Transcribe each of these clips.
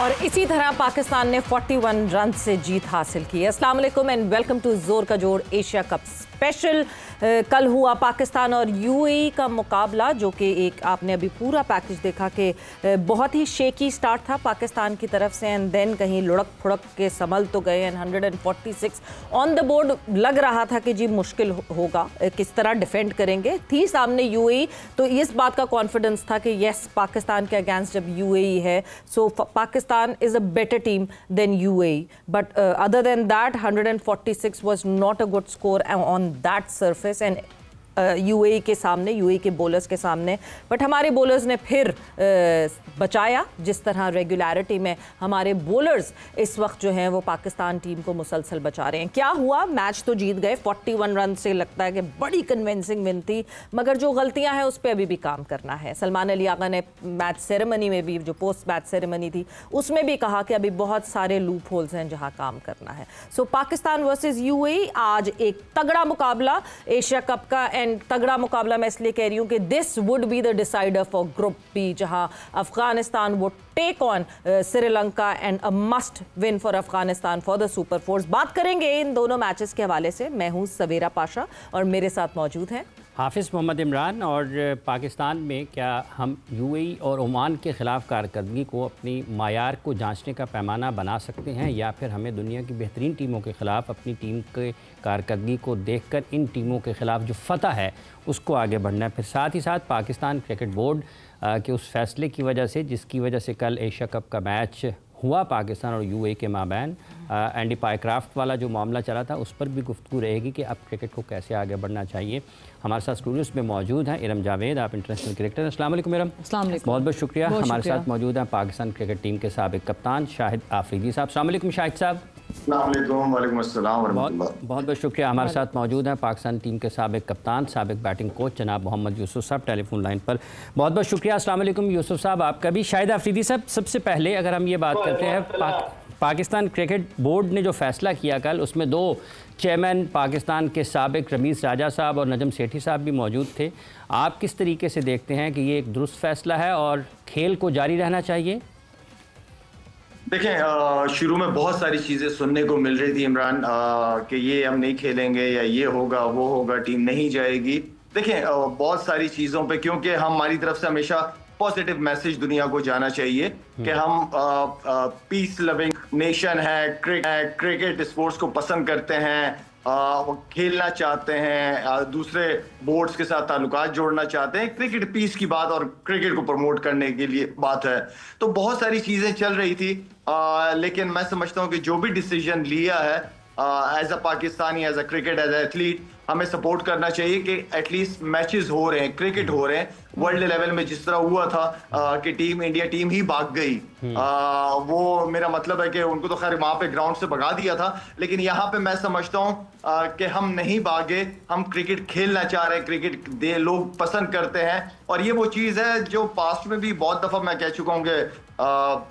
और इसी तरह पाकिस्तान ने 41 रन से जीत हासिल की। अस्सलाम वालेकुम एंड वेलकम टू जोर का जोर एशिया कप स्पेशल। कल हुआ पाकिस्तान और यूएई का मुकाबला, जो कि एक आपने अभी पूरा पैकेज देखा कि बहुत ही शेकी स्टार्ट था पाकिस्तान की तरफ से एंड देन कहीं लुढ़क फुड़क के संभल तो गए एंड 146 ऑन द बोर्ड। लग रहा था कि जी मुश्किल होगा, किस तरह डिफेंड करेंगे। थी सामने यूएई, तो इस बात का कॉन्फिडेंस था कि यस पाकिस्तान के अगेंस्ट जब यूएई है so Pakistan is a better team than UAE, but other than that 146 was not a good score on that surface and UAE के सामने, यूएई के बॉलर्स के सामने। बट हमारे बॉलर्स ने फिर बचाया, जिस तरह रेगुलरिटी में हमारे बॉलर्स इस वक्त जो हैं वो पाकिस्तान टीम को मुसलसल बचा रहे हैं। क्या हुआ, मैच तो जीत गए 41 रन से, लगता है कि बड़ी कन्विंसिंग विन थी, मगर जो गलतियां हैं उस पर अभी भी काम करना है। सलमान अली आगा ने मैच सेरेमनी में भी, जो पोस्ट मैच सेरेमनी थी उसमें भी कहा कि अभी बहुत सारे लूप होल्स हैं जहां काम करना है। सो पाकिस्तान वर्सेस यूएई आज एक तगड़ा मुकाबला एशिया कप का, एंड तगड़ा मुकाबला मैं इसलिए कह रही हूं कि this would be the decider for group B, जहां Afghanistan would take on Sri Lanka and a must win for Afghanistan for the super fours. बात करेंगे इन दोनों मैचेस के हवाले से। मैं हूं सवेरा पाशा और मेरे साथ मौजूद हैं हाफिज़ मोहम्मद इमरान। और पाकिस्तान में क्या हम यूएई और ओमान के ख़िलाफ़ कारकर्दगी को अपनी मायार को जांचने का पैमाना बना सकते हैं, या फिर हमें दुनिया की बेहतरीन टीमों के ख़िलाफ़ अपनी टीम के कारकर्दगी को देखकर इन टीमों के ख़िलाफ़ जो फतह है उसको आगे बढ़ना है। फिर साथ ही साथ पाकिस्तान क्रिकेट बोर्ड के उस फैसले की वजह से, जिसकी वजह से कल एशिया कप का मैच हुआ पाकिस्तान और यूएई के माबैन, एंडी पायक्राफ्ट वाला जो मामला चला था उस पर भी गुफ्तगू रहेगी कि अब क्रिकेट को कैसे आगे बढ़ना चाहिए। हमारे साथ स्टूडियोज़ में मौजूद हैं इरम जावेद, आप इंटरनेशनल क्रिकेटर। अस्सलाम वालेकुम इरम। बहुत बहुत शुक्रिया। हमारे साथ मौजूद हैं पाकिस्तान क्रिकेट टीम के साबिक कप्तान शाहिद आफरीदी साहब। अस्सलाम वालेकुम शाहिद साहब। बहुत बहुत शुक्रिया। हमारे साथ मौजूद हैं पाकिस्तान टीम के साबिक कप्तान, साबिक बैटिंग कोच जनाब मोहम्मद यूसुफ साहब टेलीफोन लाइन पर। बहुत बहुत शुक्रिया। अस्सलाम वालेकुम यूसुफ साहब आपका भी। शाहिद आफरीदी साहब, सबसे पहले अगर हम ये बात करते हैं पाकिस्तान क्रिकेट बोर्ड ने जो फैसला किया कल, उसमें दो चेयरमैन पाकिस्तान के साबिक रमीज़ राजा साहब और नजम सेठी साहब भी मौजूद थे। आप किस तरीके से देखते हैं कि ये एक दुरुस्त फैसला है और खेल को जारी रहना चाहिए? देखें, शुरू में बहुत सारी चीज़ें सुनने को मिल रही थी इमरान, कि ये हम नहीं खेलेंगे या ये होगा वो होगा, टीम नहीं जाएगी। देखें, बहुत सारी चीज़ों पे, क्योंकि हमारी तरफ से हमेशा पॉजिटिव मैसेज दुनिया को जाना चाहिए कि हम पीस लविंग नेशन है, क्रिकेट स्पोर्ट्स को पसंद करते हैं, खेलना चाहते हैं, दूसरे बोर्ड्स के साथ ताल्लुकात जोड़ना चाहते हैं। क्रिकेट पीस की बात और क्रिकेट को प्रमोट करने के लिए बात है। तो बहुत सारी चीज़ें चल रही थी, लेकिन मैं समझता हूँ कि जो भी डिसीजन लिया है as a Pakistani, as a cricket, as a athlete, हमें सपोर्ट करना चाहिए कि एटलीस्ट मैचेस हो रहे हैं, क्रिकेट हो रहे हैं। वर्ल्ड लेवल में जिस तरह हुआ था कि टीम इंडिया टीम ही भाग गई, वो मेरा मतलब है कि उनको तो खैर वहां पे ग्राउंड से भगा दिया था, लेकिन यहाँ पे मैं समझता हूँ कि हम नहीं भागे, हम क्रिकेट खेलना चाह रहे हैं, क्रिकेट लोग पसंद करते हैं। और ये वो चीज़ है जो पास्ट में भी बहुत दफ़ा मैं कह चुका हूँ कि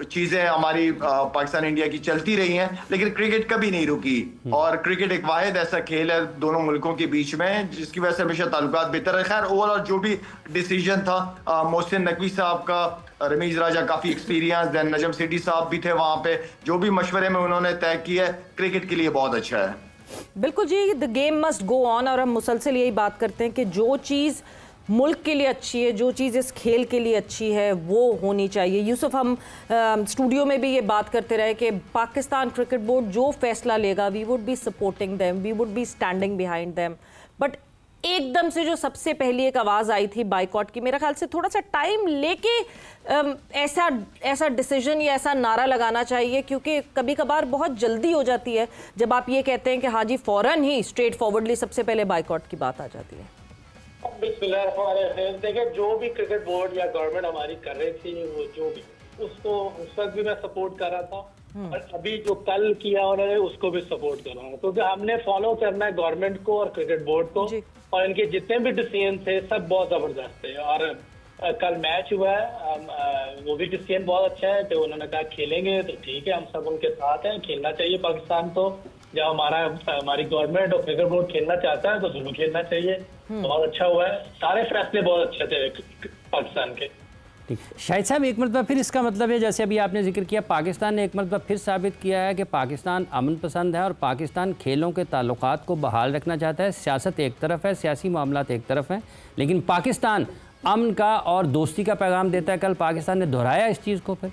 चीज़ें हमारी पाकिस्तान इंडिया की चलती रही हैं, लेकिन क्रिकेट कभी नहीं रुकी। और क्रिकेट एक वाहिद ऐसा खेल है दोनों मुल्कों के बीच में, जिसकी वजह से हमेशा ताल्लुकात बेहतर है। खैर ओवरऑल जो भी डिसीजन था, मोहसिन नकवी साहब का, रमीज राजा काफ़ी एक्सपीरियंस, देन नजम सेठी साहब भी थे वहाँ पे, जो भी मशवरे में उन्होंने तय किया है, क्रिकेट के लिए बहुत अच्छा है। बिल्कुल जी, the game must go on. और हम मुसलसल यही बात करते हैं कि जो चीज़ मुल्क के लिए अच्छी है, जो चीज़ इस खेल के लिए अच्छी है, वो होनी चाहिए। यूसुफ, हम स्टूडियो में भी ये बात करते रहे कि पाकिस्तान क्रिकेट बोर्ड जो फैसला लेगा, we would be supporting them, we would be standing behind them. But एकदम से जो सबसे पहली एक आवाज़ आई थी बाइकॉट की, मेरे ख्याल से थोड़ा सा टाइम लेके ऐसा डिसीजन या ऐसा नारा लगाना चाहिए, क्योंकि कभी कभार बहुत जल्दी हो जाती है जब आप ये कहते हैं कि हाँ जी फ़ौरन ही स्ट्रेट फॉरवर्डली सबसे पहले बाइकॉट की बात आ जाती है। देखिए, जो भी क्रिकेट बोर्ड या गवर्नमेंट हमारी कर रही थी, वो जो भी, उसको उस वक्त भी मैं सपोर्ट कर रहा था, और अभी जो कल किया उन्होंने उसको भी सपोर्ट कर रहा हूँ, क्योंकि हमने फॉलो करना है गवर्नमेंट को और क्रिकेट बोर्ड को, और इनके जितने भी डिसीजन थे सब बहुत जबरदस्त थे। और कल मैच हुआ है, वो भी डिसीजन बहुत अच्छा है कि उन्होंने कहा खेलेंगे तो ठीक है, हम सब उनके साथ हैं, खेलना चाहिए पाकिस्तान को। जब हमारी गवर्नमेंट और क्रिकेट बोर्ड खेलना चाहता है तो जरूर खेलना चाहिए। बहुत अच्छा हुआ है, सारे फैसले बहुत अच्छे थे पाकिस्तान के। ठीक। शाहिद साहब, एक मरतबा फिर इसका मतलब है, जैसे अभी आपने जिक्र किया, पाकिस्तान ने एक मरतबा फिर साबित किया है कि पाकिस्तान अमन पसंद है और पाकिस्तान खेलों के ताल्लुकात को बहाल रखना चाहता है। सियासत एक तरफ है, सियासी मामलात एक तरफ हैं, लेकिन पाकिस्तान अमन का और दोस्ती का पैगाम देता है। कल पाकिस्तान ने दोहराया इस चीज़ को। फिर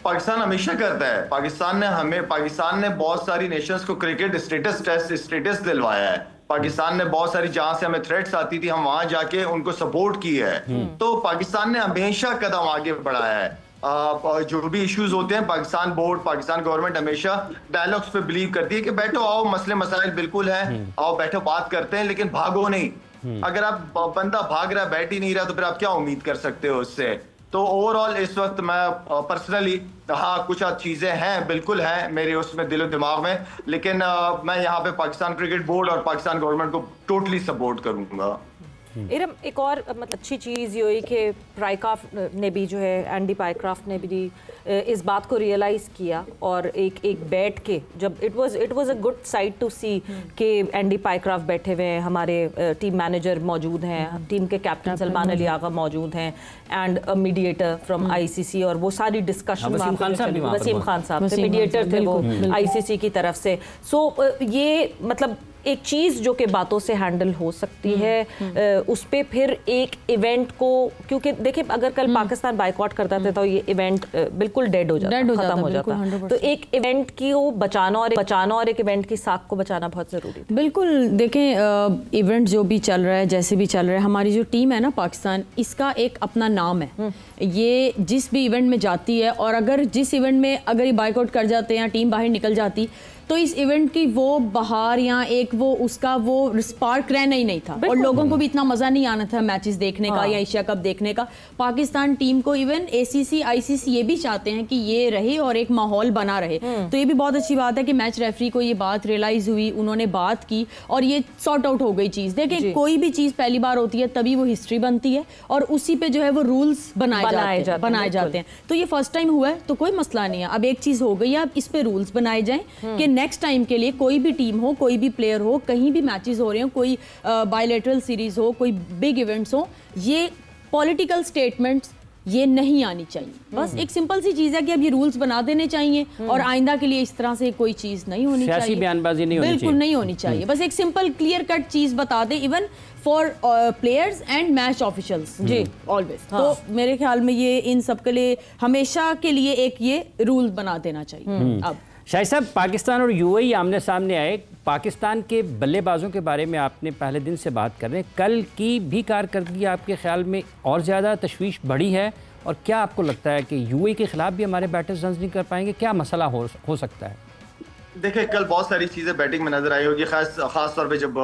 पाकिस्तान हमेशा करता है। पाकिस्तान ने बहुत सारी नेशंस को क्रिकेट स्टेटस दिलवाया है। पाकिस्तान ने बहुत सारी, जहां से हमें थ्रेट्स आती थी, हम वहां जाके उनको सपोर्ट किया है। तो पाकिस्तान ने हमेशा कदम आगे बढ़ाया है। जो भी इश्यूज होते हैं, पाकिस्तान बोर्ड, पाकिस्तान गवर्नमेंट हमेशा डायलॉग्स पे बिलीव करती है कि बैठो, आओ, मसले मसाइल बिल्कुल है, आओ बैठो, बात करते हैं, लेकिन भागो नहीं। अगर आप बंदा भाग रहा, बैठ ही नहीं रहा, तो फिर आप क्या उम्मीद कर सकते हो उससे। तो ओवरऑल इस वक्त मैं पर्सनली, हाँ कुछ चीज़ें हैं, बिल्कुल हैं मेरे उसमें दिलो दिमाग में, लेकिन मैं यहाँ पे पाकिस्तान क्रिकेट बोर्ड और पाकिस्तान गवर्नमेंट को टोटली सपोर्ट करूँगा। इरम, एक और मतलब अच्छी चीज़ ये हुई कि पाइक्राफ्ट ने भी जो है, एंडी पाइक्राफ्ट ने भी इस बात को रियलाइज़ किया और एक बैठ के, जब it was a good sight to see कि एंडी पाइक्राफ्ट बैठे हुए हैं, हमारे टीम मैनेजर मौजूद हैं, टीम के कैप्टन सलमान अली आगा मौजूद हैं, and a mediator from ICC, और वो सारी डिस्कशन वसीम खान साहब थे, मीडिएटर थे वो आईसीसी की तरफ से। सो ये मतलब एक चीज़ जो कि बातों से हैंडल हो सकती है, उस पर फिर एक इवेंट को, क्योंकि देखिए अगर कल पाकिस्तान बाइकआउट करता था तो ये इवेंट बिल्कुल डेड हो जाता, खत्म हो जाता। तो एक इवेंट की को बचाना और एक इवेंट की साख को बचाना बहुत ज़रूरी है। बिल्कुल, देखें इवेंट जो भी चल रहा है, जैसे भी चल रहा है, हमारी जो टीम है ना पाकिस्तान, इसका एक अपना नाम है। ये जिस भी इवेंट में जाती है, और अगर जिस इवेंट में अगर ये बाइकआउट कर जाते हैं या टीम बाहर निकल जाती, तो इस इवेंट की वो बहार या एक वो उसका वो स्पार्क रहना ही नहीं था, और लोगों को भी इतना मज़ा नहीं आना था मैचेस देखने का या एशिया कप देखने का। पाकिस्तान टीम को इवन एसीसी आईसीसी ये भी चाहते हैं कि ये रहे और एक माहौल बना रहे। तो ये भी बहुत अच्छी बात है कि मैच रेफरी को ये बात रियलाइज हुई, उन्होंने बात की और ये सॉर्ट आउट हो गई चीज़। देखिए कोई भी चीज़ पहली बार होती है तभी वो हिस्ट्री बनती है और उसी पे जो है वो रूल्स बनाए जाते हैं। तो ये फर्स्ट टाइम हुआ है तो कोई मसला नहीं है। अब एक चीज़ हो गई है, अब इस पे रूल्स बनाए जाएं कि नेक्स्ट टाइम के लिए कोई भी टीम हो, कोई भी प्लेयर हो, कहीं भी मैचेस हो रहे हो, कोई बायलैटरल सीरीज हो, कोई बिग इवेंट्स हो, ये पॉलिटिकल स्टेटमेंट्स ये नहीं आनी चाहिए। बस एक सिंपल सी चीज है कि अब ये रूल्स बना देने चाहिए और आइंदा के लिए इस तरह से कोई चीज नहीं होनी चाहिए, बयानबाजी नहीं होनी चाहिए, बिल्कुल नहीं होनी चाहिए। बस एक सिंपल क्लियर कट चीज बता दे, even for players and match officials जी ऑलवेज। तो मेरे ख्याल में ये इन सब के लिए हमेशा के लिए एक ये रूल बना देना चाहिए। अब शाहिद साहब, पाकिस्तान और यूएई आमने सामने आए। पाकिस्तान के बल्लेबाजों के बारे में आपने पहले दिन से बात कर रहे हैं, कल की भी कारकर्दगी आपके ख्याल में और ज़्यादा तशवीश बढ़ी है? और क्या आपको लगता है कि यूएई के खिलाफ भी हमारे बैटर्स रन नहीं कर पाएंगे? क्या मसला हो सकता है? देखिए कल बहुत सारी चीज़ें बैटिंग में नजर आई होगी, खास तौर पे जब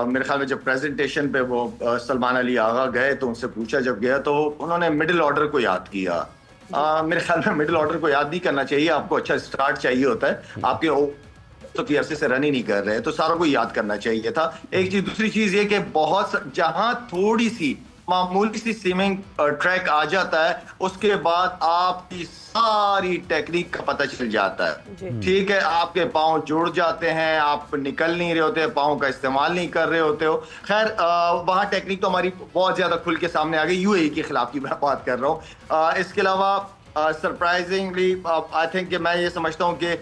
मेरे ख्याल में जब प्रेजेंटेशन पे वो सलमान अली आगा गए तो उनसे पूछा जब गया तो उन्होंने मिडिल ऑर्डर को याद किया। मेरे ख्याल में मिडिल ऑर्डर को याद नहीं करना चाहिए, आपको अच्छा स्टार्ट चाहिए होता है, आपके तो अरसे से रन ही नहीं कर रहे, तो सारों को याद करना चाहिए था। एक चीज, दूसरी चीज ये कि बहुत जहां थोड़ी सी मामूली सी स्विमिंग ट्रैक आ जाता है उसके बाद आपकी सारी टेक्निक का पता चल जाता है। ठीक है, आपके पांव जुड़ जाते हैं, आप निकल नहीं रहे होते, पांव का इस्तेमाल नहीं कर रहे होते हो। खैर वहां टेक्निक तो हमारी बहुत ज्यादा खुल के सामने आ गई, यूएई के खिलाफ की मैं बात कर रहा हूँ। इसके अलावा सरप्राइजिंगली आई थिंक कि मैं ये समझता हूँ कि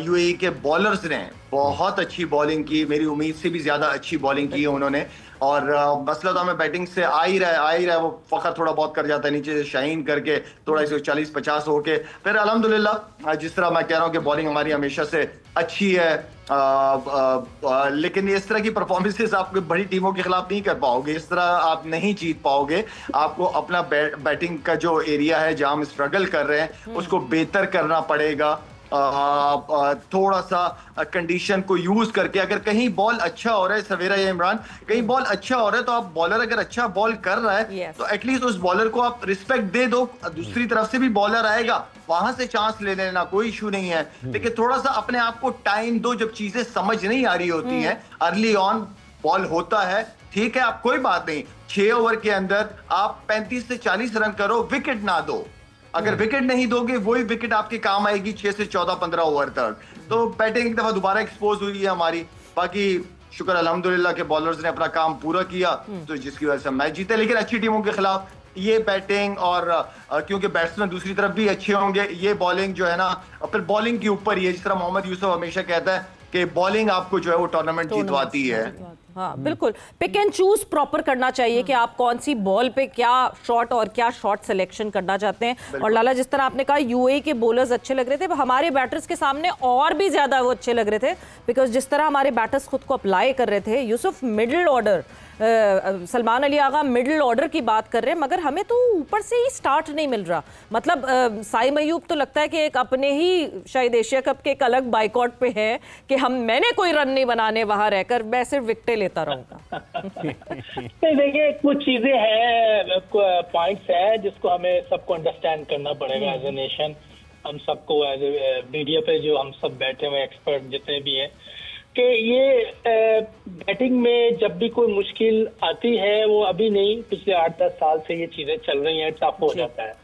यूएई के बॉलर्स ने बहुत अच्छी बॉलिंग की, मेरी उम्मीद से भी ज्यादा अच्छी बॉलिंग की है उन्होंने। और मसला तो हमें बैटिंग से आ ही रहा है, वो फखर थोड़ा बहुत कर जाता है नीचे से शाइन करके, थोड़ा 140-50 होके, फिर अल्हम्दुलिल्लाह जिस तरह मैं कह रहा हूँ कि बॉलिंग हमारी हमेशा से अच्छी है। लेकिन इस तरह की परफॉर्मेंसेस आप बड़ी टीमों के खिलाफ नहीं कर पाओगे, इस तरह आप नहीं जीत पाओगे। आपको अपना बैटिंग का जो एरिया है जहां हम स्ट्रगल कर रहे हैं उसको बेहतर करना पड़ेगा। थोड़ा सा कंडीशन को यूज करके, अगर कहीं बॉल अच्छा हो रहा है, सवेरा या इमरान कहीं बॉल अच्छा हो रहा है तो आप बॉलर अगर अच्छा बॉल कर रहा है तो एटलीस्ट उस बॉलर को आप रिस्पेक्ट दे दो। दूसरी तरफ से भी बॉलर आएगा, वहां से चांस ले लेना, कोई इशू नहीं है, लेकिन थोड़ा सा अपने आप को टाइम दो। जब चीजें समझ नहीं आ रही होती हैं, अर्ली ऑन बॉल होता है, ठीक है, आप कोई बात नहीं, 6 ओवर के अंदर आप 35 से 40 रन करो, विकेट ना दो। अगर विकेट नहीं दोगे वही विकेट आपके काम आएगी 6 से 14-15 ओवर तक। तो बैटिंग एक दफा दोबारा एक्सपोज हुई है हमारी। बाकी शुक्र अल्हम्दुलिल्लाह के बॉलर्स ने अपना काम पूरा किया, तो जिसकी वजह से मैच जीते। लेकिन अच्छी टीमों के खिलाफ ये बैटिंग और क्योंकि बैट्समैन दूसरी तरफ भी अच्छे होंगे, ये बॉलिंग जो है ना, फिर बॉलिंग के ऊपर ही है। जिस तरह मोहम्मद यूसुफ हमेशा कहता है कि बॉलिंग आपको जो है वो टूर्नामेंट जितवाती है। हाँ बिल्कुल, पिक एंड चूज प्रॉपर करना चाहिए कि आप कौन सी बॉल पे क्या शॉट और क्या शॉट सिलेक्शन करना चाहते हैं। और लाला, जिस तरह आपने कहा यूएई के बॉलर्स अच्छे लग रहे थे, हमारे बैटर्स के सामने और भी ज्यादा वो अच्छे लग रहे थे, बिकॉज जिस तरह हमारे बैटर्स खुद को अप्लाई कर रहे थे। Yusuf middle order, Salman Ali Agha middle order की बात कर रहे हैं, मगर हमें तो ऊपर से ही स्टार्ट नहीं मिल रहा। मतलब साइम अयूब तो लगता है कि एक अपने ही शायद एशिया कप के एक अलग बाइकआउट पे है कि मैंने कोई रन नहीं बनाने, वहां रहकर मैं सिर्फ विकेटें लेता रहूंगा। देखिए, कुछ चीजें हैं, पॉइंट्स है जिसको हमें सबको अंडरस्टैंड करना पड़ेगा एज ए नेशन। हम सबको एज ए मीडिया पे जो हम सब बैठे हुए एक्सपर्ट जितने भी हैं, कि ये बैटिंग में जब भी कोई मुश्किल आती है, वो अभी नहीं, पिछले 8-10 साल से ये चीजें चल रही हैं, टफ हो जाता है।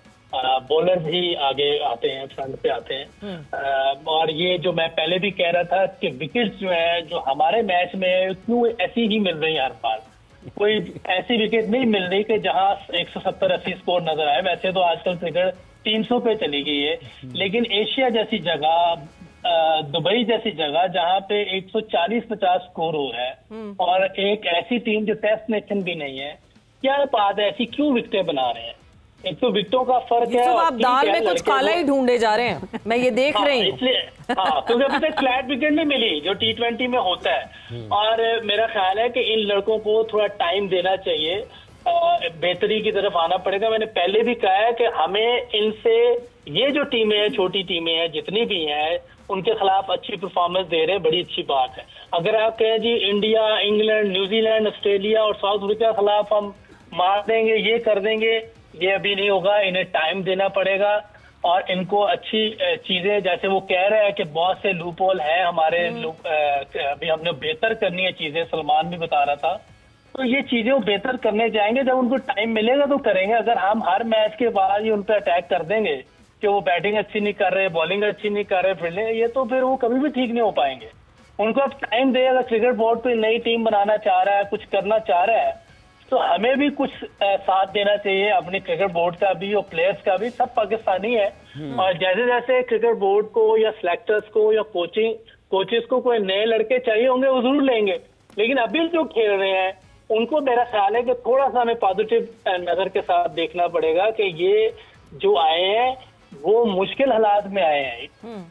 बॉलर्स ही आगे आते हैं, फ्रंट पे आते हैं। और ये जो मैं पहले भी कह रहा था कि विकेट्स जो है जो हमारे मैच में क्यों ऐसी ही मिल रही है हर बार, कोई ऐसी विकेट नहीं मिल रही कि जहां 170-80 स्कोर नजर आए। वैसे तो आजकल क्रिकेट 300 पे चली गई है, लेकिन एशिया जैसी जगह, दुबई जैसी जगह जहां पे 140-50 स्कोर हो रहा है, और एक ऐसी टीम जो टेस्ट नेशन भी नहीं है, क्या बात है, ऐसी क्यों विकेटें बना रहे हैं? एक तो विकेटों का फर्क है। आप दाल में कुछ काला ही ढूंढे जा रहे हैं, मैं ये देख रही हूँ। इसलिए क्योंकि अभी तक फ्लैट विकेट नहीं मिली जो T20 में होता है। और मेरा ख्याल है कि इन लड़कों को थोड़ा टाइम देना चाहिए, बेहतरी की तरफ आना पड़ेगा। मैंने पहले भी कहा है कि हमें इनसे, ये जो टीमें हैं, छोटी टीमें हैं जितनी भी हैं, उनके खिलाफ अच्छी परफॉर्मेंस दे रहे हैं, बड़ी अच्छी बात है। अगर आप कहें जी इंडिया, इंग्लैंड, न्यूजीलैंड, ऑस्ट्रेलिया और साउथ अफ्रीका के खिलाफ हम मार देंगे, ये कर देंगे, ये अभी नहीं होगा। इन्हें टाइम देना पड़ेगा और इनको अच्छी चीजें, जैसे वो कह रहे हैं कि बहुत से लूप होल है हमारे, अभी हमने बेहतर करनी है चीजें, सलमान भी बता रहा था। तो ये चीजें वो बेहतर करने जाएंगे, जब उनको टाइम मिलेगा तो करेंगे। अगर हम हर मैच के बाद ही उन पर अटैक कर देंगे कि वो बैटिंग अच्छी नहीं कर रहे, बॉलिंग अच्छी नहीं कर रहे, फील्डिंग, ये तो फिर वो कभी भी ठीक नहीं हो पाएंगे। उनको अब टाइम दे। अगर क्रिकेट बोर्ड पे नई टीम बनाना चाह रहा है, कुछ करना चाह रहा है, तो हमें भी कुछ साथ देना चाहिए, अपने क्रिकेट बोर्ड का भी और प्लेयर्स का भी। सब पाकिस्तानी है, और जैसे जैसे क्रिकेट बोर्ड को या सिलेक्टर्स को या कोचेस को कोई नए लड़के चाहिए होंगे, वो जरूर लेंगे। लेकिन अभी जो खेल रहे हैं उनको मेरा ख्याल है कि थोड़ा सा हमें पॉजिटिव नजर के साथ देखना पड़ेगा कि ये जो आए हैं वो मुश्किल हालात में आए हैं,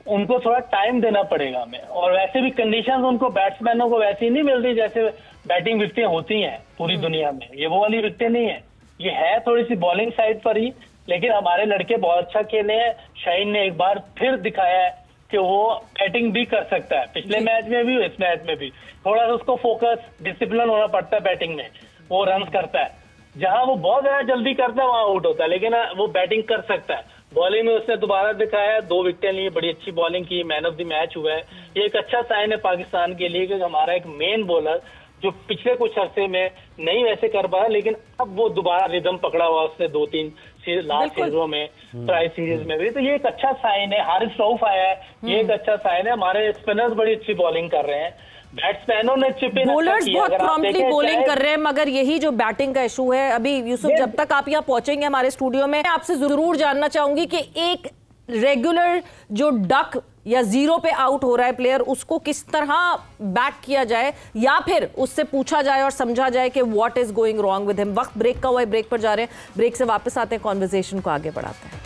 उनको थोड़ा टाइम देना पड़ेगा हमें। और वैसे भी कंडीशंस उनको, बैट्समैनों को वैसी नहीं मिल रही जैसे बैटिंग विकेटें होती हैं पूरी दुनिया में। ये वो वाली विकेटें नहीं है, ये है थोड़ी सी बॉलिंग साइड पर ही। लेकिन हमारे लड़के बहुत अच्छा खेले हैं। शाहीन ने एक बार फिर दिखाया है कि वो बैटिंग भी कर सकता है। पिछले मैच में भी, इस मैच में भी थोड़ा सा उसको फोकस, डिसिप्लिन होना पड़ता है बैटिंग में। वो रन करता है, जहां वो बहुत ज्यादा जल्दी करता है वहां आउट होता है, लेकिन वो बैटिंग कर सकता है। बॉलिंग में उसने दोबारा दिखाया, 2 विकेटें ली, बड़ी अच्छी बॉलिंग की, मैन ऑफ द मैच हुआ है। ये एक अच्छा साइन है पाकिस्तान के लिए कि हमारा एक मेन बॉलर जो पिछले कुछ अरसे में नहीं वैसे कर पाया, लेकिन अब वो दोबारा रिदम पकड़ा हुआ उसने 2-3 लास्ट सीरीजों में, ट्राई सीरीज में भी। तो ये एक अच्छा साइन है। हारिस रऊफ आया है, ये एक अच्छा साइन है। हमारे स्पिनर्स बड़ी अच्छी बॉलिंग कर रहे हैं, बैट्समैनों ने चिप इन, बॉलर्स बहुत प्रॉम्प्टली बॉलिंग कर रहे हैं। मगर यही जो बैटिंग का इशू है, अभी यूसुफ जब तक आप यहाँ पहुंचेंगे हमारे स्टूडियो में, आपसे जरूर जानना चाहूंगी कि एक रेगुलर जो डक या जीरो पे आउट हो रहा है प्लेयर, उसको किस तरह बैक किया जाए, या फिर उससे पूछा जाए और समझा जाए कि what is going wrong with him. वक्त ब्रेक का हुआ है, ब्रेक पर जा रहे हैं, ब्रेक से वापस आते हैं, कॉन्वर्सेशन को आगे बढ़ाते हैं।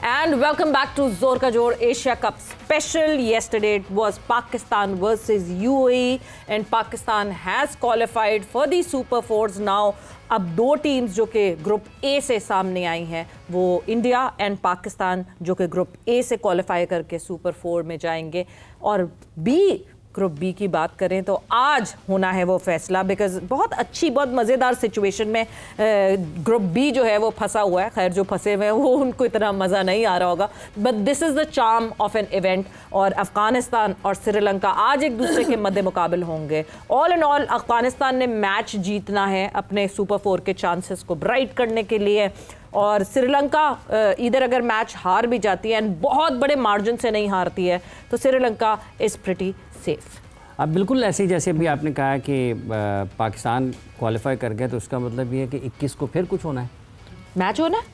And welcome back to Zor Ka Jod Asia Cup special. Yesterday it was Pakistan versus UAE and Pakistan has qualified for the Super Fours. Now अब 2 टीम्स जो कि ग्रुप ए से सामने आई हैं, वो इंडिया एंड पाकिस्तान, जो कि ग्रुप ए से क्वालिफाई करके सुपर 4 में जाएंगे। और ग्रुप बी की बात करें तो आज होना है वो फैसला, बिकॉज बहुत अच्छी, बहुत मज़ेदार सिचुएशन में ग्रुप बी जो है वो फंसा हुआ है। खैर जो फंसे हुए हैं वो उनको इतना मज़ा नहीं आ रहा होगा, but this is the charm of an event. और अफ़गानिस्तान और श्रीलंका आज एक दूसरे के मद्दे मुकाबल होंगे। ऑल एंड ऑल अफ़गानिस्तान ने मैच जीतना है अपने सुपर 4 के चांसेस को ब्राइट करने के लिए। और श्रीलंका इधर अगर मैच हार भी जाती है एंड बहुत बड़े मार्जिन से नहीं हारती है तो श्रीलंका इज़ प्रिटी सेफ। अब बिल्कुल ऐसे ही जैसे अभी आपने कहा कि पाकिस्तान क्वालिफाई कर गया तो उसका मतलब ये है कि 21 को फिर कुछ होना है, मैच होना है,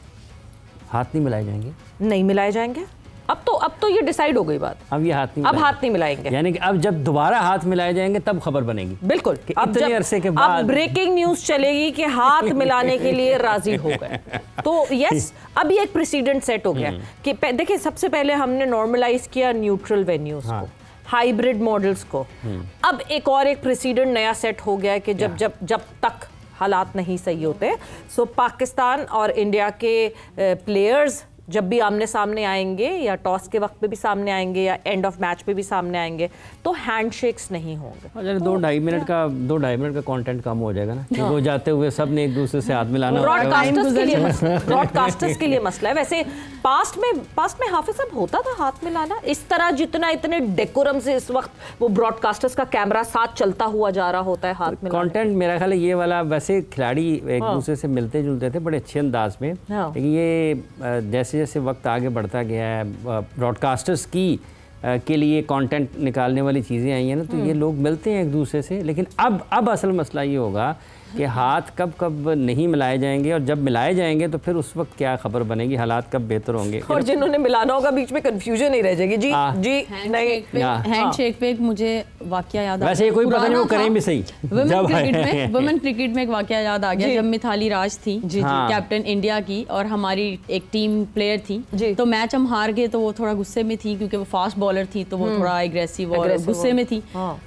हाथ नहीं मिलाए जाएंगे, नहीं मिलाए जाएंगे। अब तो ये डिसाइड हो गई बात, अब ये हाथ नहीं मिलाएंगे, यानी कि अब जब दोबारा हाथ मिलाए जाएंगे तब खबर बनेगी। बिल्कुल, अब इतने अरसे के बाद अब ब्रेकिंग न्यूज चलेगी कि हाथ मिलाने के लिए राजी हो गए। तो यस, अभी एक प्रेसिडेंट सेट हो गया कि देखिए सबसे पहले हमने नॉर्मलाइज किया न्यूट्रल वेन्यूज को, हाइब्रिड मॉडल्स को। अब एक प्रेसिडेंट नया सेट हो गया कि जब तक हालात नहीं सही होते, सो पाकिस्तान और इंडिया के प्लेयर्स जब भी आमने सामने आएंगे या टॉस के वक्त पे भी सामने आएंगे या एंड ऑफ मैच पे भी सामने आएंगे तो हैंडशेक्स नहीं होंगे। अगर 2-2.5 मिनट का कंटेंट कम हो जाएगा ना, कि वो जाते हुए सब ने एक दूसरे से हाथ मिलाना, ब्रॉडकास्टर्स के लिए मसला है। वैसे पास्ट में हाफिज साहब होता था हाथ मिलाना इस तरह, जितना इतने डेकोरम से इस वक्त वो ब्रॉडकास्टर्स का कैमरा साथ चलता हुआ जा रहा होता है हाथ मिलाना। कंटेंट मेरा ख्याल है ये वाला, वैसे खिलाड़ी एक दूसरे से मिलते जुलते थे बड़े अच्छे अंदाज में, लेकिन ये जैसे जैसे वक्त आगे बढ़ता गया है, ब्रॉडकास्टर्स के लिए कंटेंट निकालने वाली चीज़ें आई हैं ना, तो ये लोग मिलते हैं एक दूसरे से। लेकिन अब असल मसला ये होगा कि हाथ कब नहीं मिलाए जाएंगे, और जब मिलाए जाएंगे तो फिर उस वक्त क्या खबर बनेगी, हालात कब बेहतर होंगे, और जिन्होंने मिलाना होगा बीच में कंफ्यूजन ही रह जाएगी। जी नहीं, हैंडशेक पे मुझे वाकया याद आ, वैसे ये कोई पता नहीं वो करें भी सही। वुमेन क्रिकेट में एक वाकया याद आ गया, जब मिथाली राज थी कैप्टन इंडिया की और हमारी एक टीम प्लेयर थी, तो मैच हम हार गए तो वो थोड़ा गुस्से में थी क्योंकि वो फास्ट बॉलर थी, तो वो थोड़ा एग्रेसिव और गुस्से में थी।